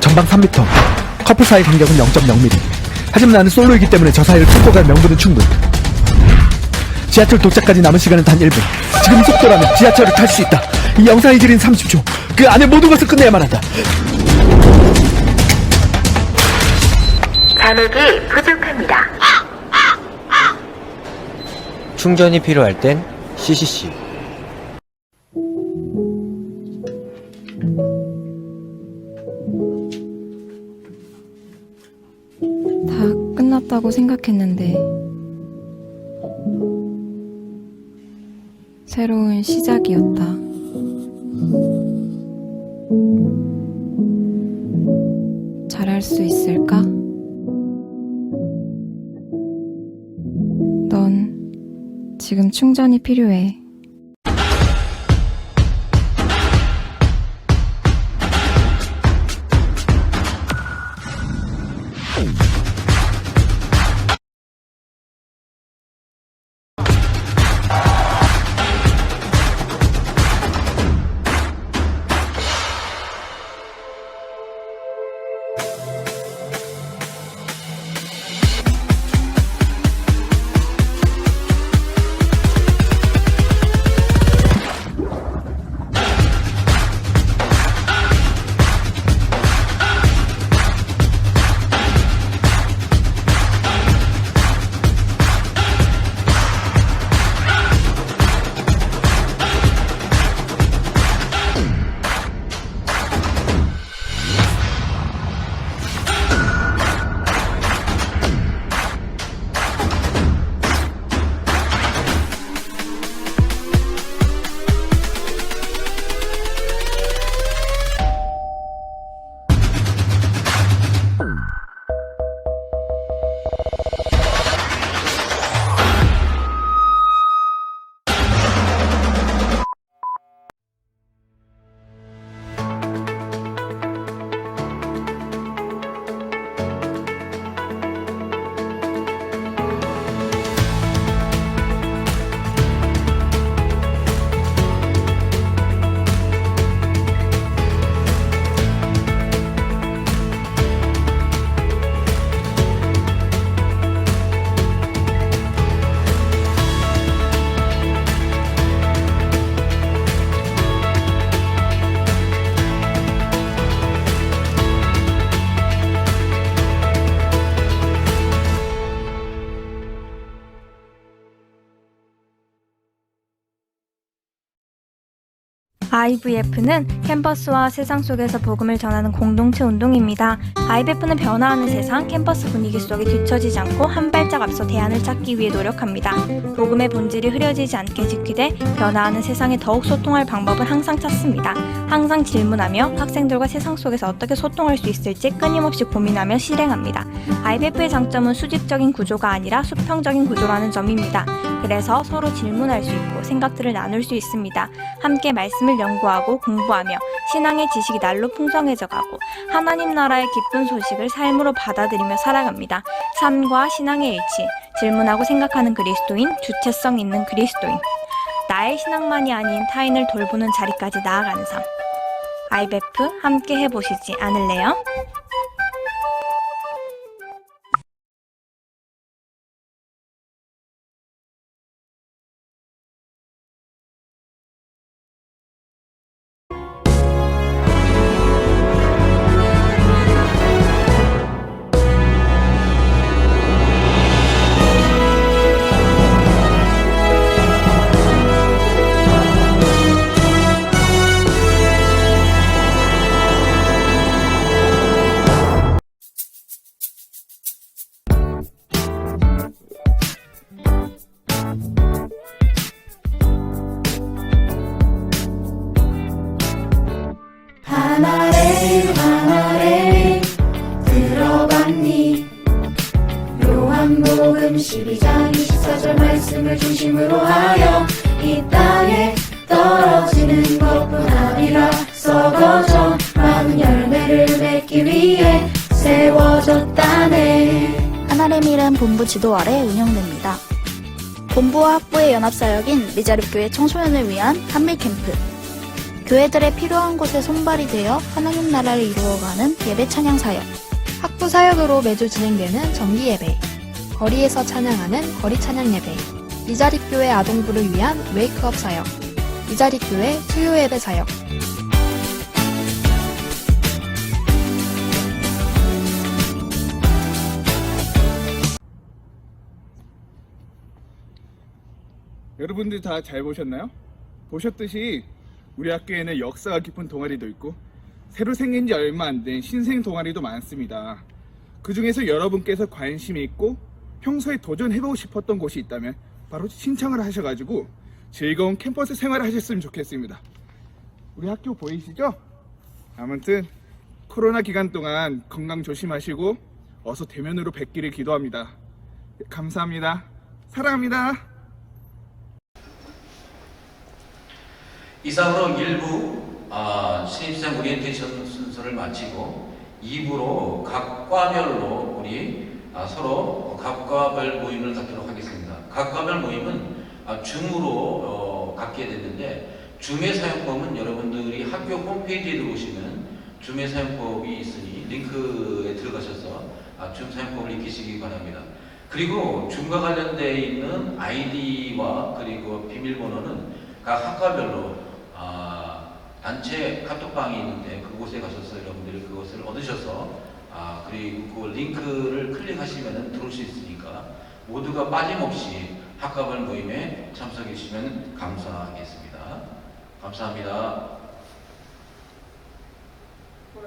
전방 3m. 커플 사이 간격은 0.0mm. 하지만 나는 솔로이기 때문에 저 사이를 뚫고 갈 명분은 충분. 지하철 도착까지 남은 시간은 단 1분. 지금 속도라면 지하철을 탈 수 있다. 이 영상이 지린 30초. 그 안에 모든 것을 끝내야만 한다. 잔액이 부족합니다. 충전이 필요할 땐 CCC. 다 끝났다고 생각했는데 새로운 시작이었다. 잘할 수 있을까? 넌 지금 충전이 필요해. IVF는 캠퍼스와 세상 속에서 복음을 전하는 공동체 운동입니다. IVF는 변화하는 세상, 캠퍼스 분위기 속에 뒤처지지 않고 한 발짝 앞서 대안을 찾기 위해 노력합니다. 복음의 본질이 흐려지지 않게 지키되 변화하는 세상에 더욱 소통할 방법을 항상 찾습니다. 항상 질문하며 학생들과 세상 속에서 어떻게 소통할 수 있을지 끊임없이 고민하며 실행합니다. IVF의 장점은 수직적인 구조가 아니라 수평적인 구조라는 점입니다. 그래서 서로 질문할 수 있고 생각들을 나눌 수 있습니다. 함께 말씀을 연구하고 공부하며 신앙의 지식이 날로 풍성해져가고 하나님 나라의 기쁜 소식을 삶으로 받아들이며 살아갑니다. 삶과 신앙의 일치, 질문하고 생각하는 그리스도인, 주체성 있는 그리스도인, 나의 신앙만이 아닌 타인을 돌보는 자리까지 나아가는 삶. IVF 함께 해보시지 않을래요? 하나를 들어봤니? 요한복음 12장 24절 말씀을 중심으로 하여 이 땅에 떨어지는 것뿐 아니라 썩어져 많은 열매를 맺기 위해 세워졌다네. 하나의 미래는 본부 지도 아래 운영됩니다. 본부와 학부의 연합사역인 미자립교회 청소년을 위한 한밀캠프, 교회들의 필요한 곳에 손발이 되어 하나님 나라를 이루어가는 예배 찬양 사역, 학부 사역으로 매주 진행되는 정기 예배, 거리에서 찬양하는 거리 찬양 예배, 미자립교회 아동부를 위한 웨이크업 사역, 미자립교회 수요 예배 사역. 여러분들 다 잘 보셨나요? 보셨듯이 우리 학교에는 역사가 깊은 동아리도 있고 새로 생긴 지 얼마 안 된 신생 동아리도 많습니다. 그 중에서 여러분께서 관심이 있고 평소에 도전해보고 싶었던 곳이 있다면 바로 신청을 하셔가지고 즐거운 캠퍼스 생활을 하셨으면 좋겠습니다. 우리 학교 보이시죠? 아무튼 코로나 기간 동안 건강 조심하시고 어서 대면으로 뵙기를 기도합니다. 감사합니다. 사랑합니다. 이상으로 1부 신입생 오리엔테이션 순서를 마치고 2부로 각 과별로 우리 서로 각 과별 모임을 갖도록 하겠습니다. 각 과별 모임은 줌으로 갖게 됐는데 줌의 사용법은 여러분들이 학교 홈페이지에 들어오시면 줌의 사용법이 있으니 링크에 들어가셔서 줌 사용법을 익히시기 바랍니다. 그리고 줌과 관련되어 있는 아이디와 그리고 비밀번호는 각 학과별로 단체 카톡방이 있는데 그곳에 가셔서 여러분들이 그것을 얻으셔서 그리고 그 링크를 클릭하시면 들어올 수 있으니까 모두가 빠짐없이 학과별 모임에 참석해 주시면 감사하겠습니다. 감사합니다.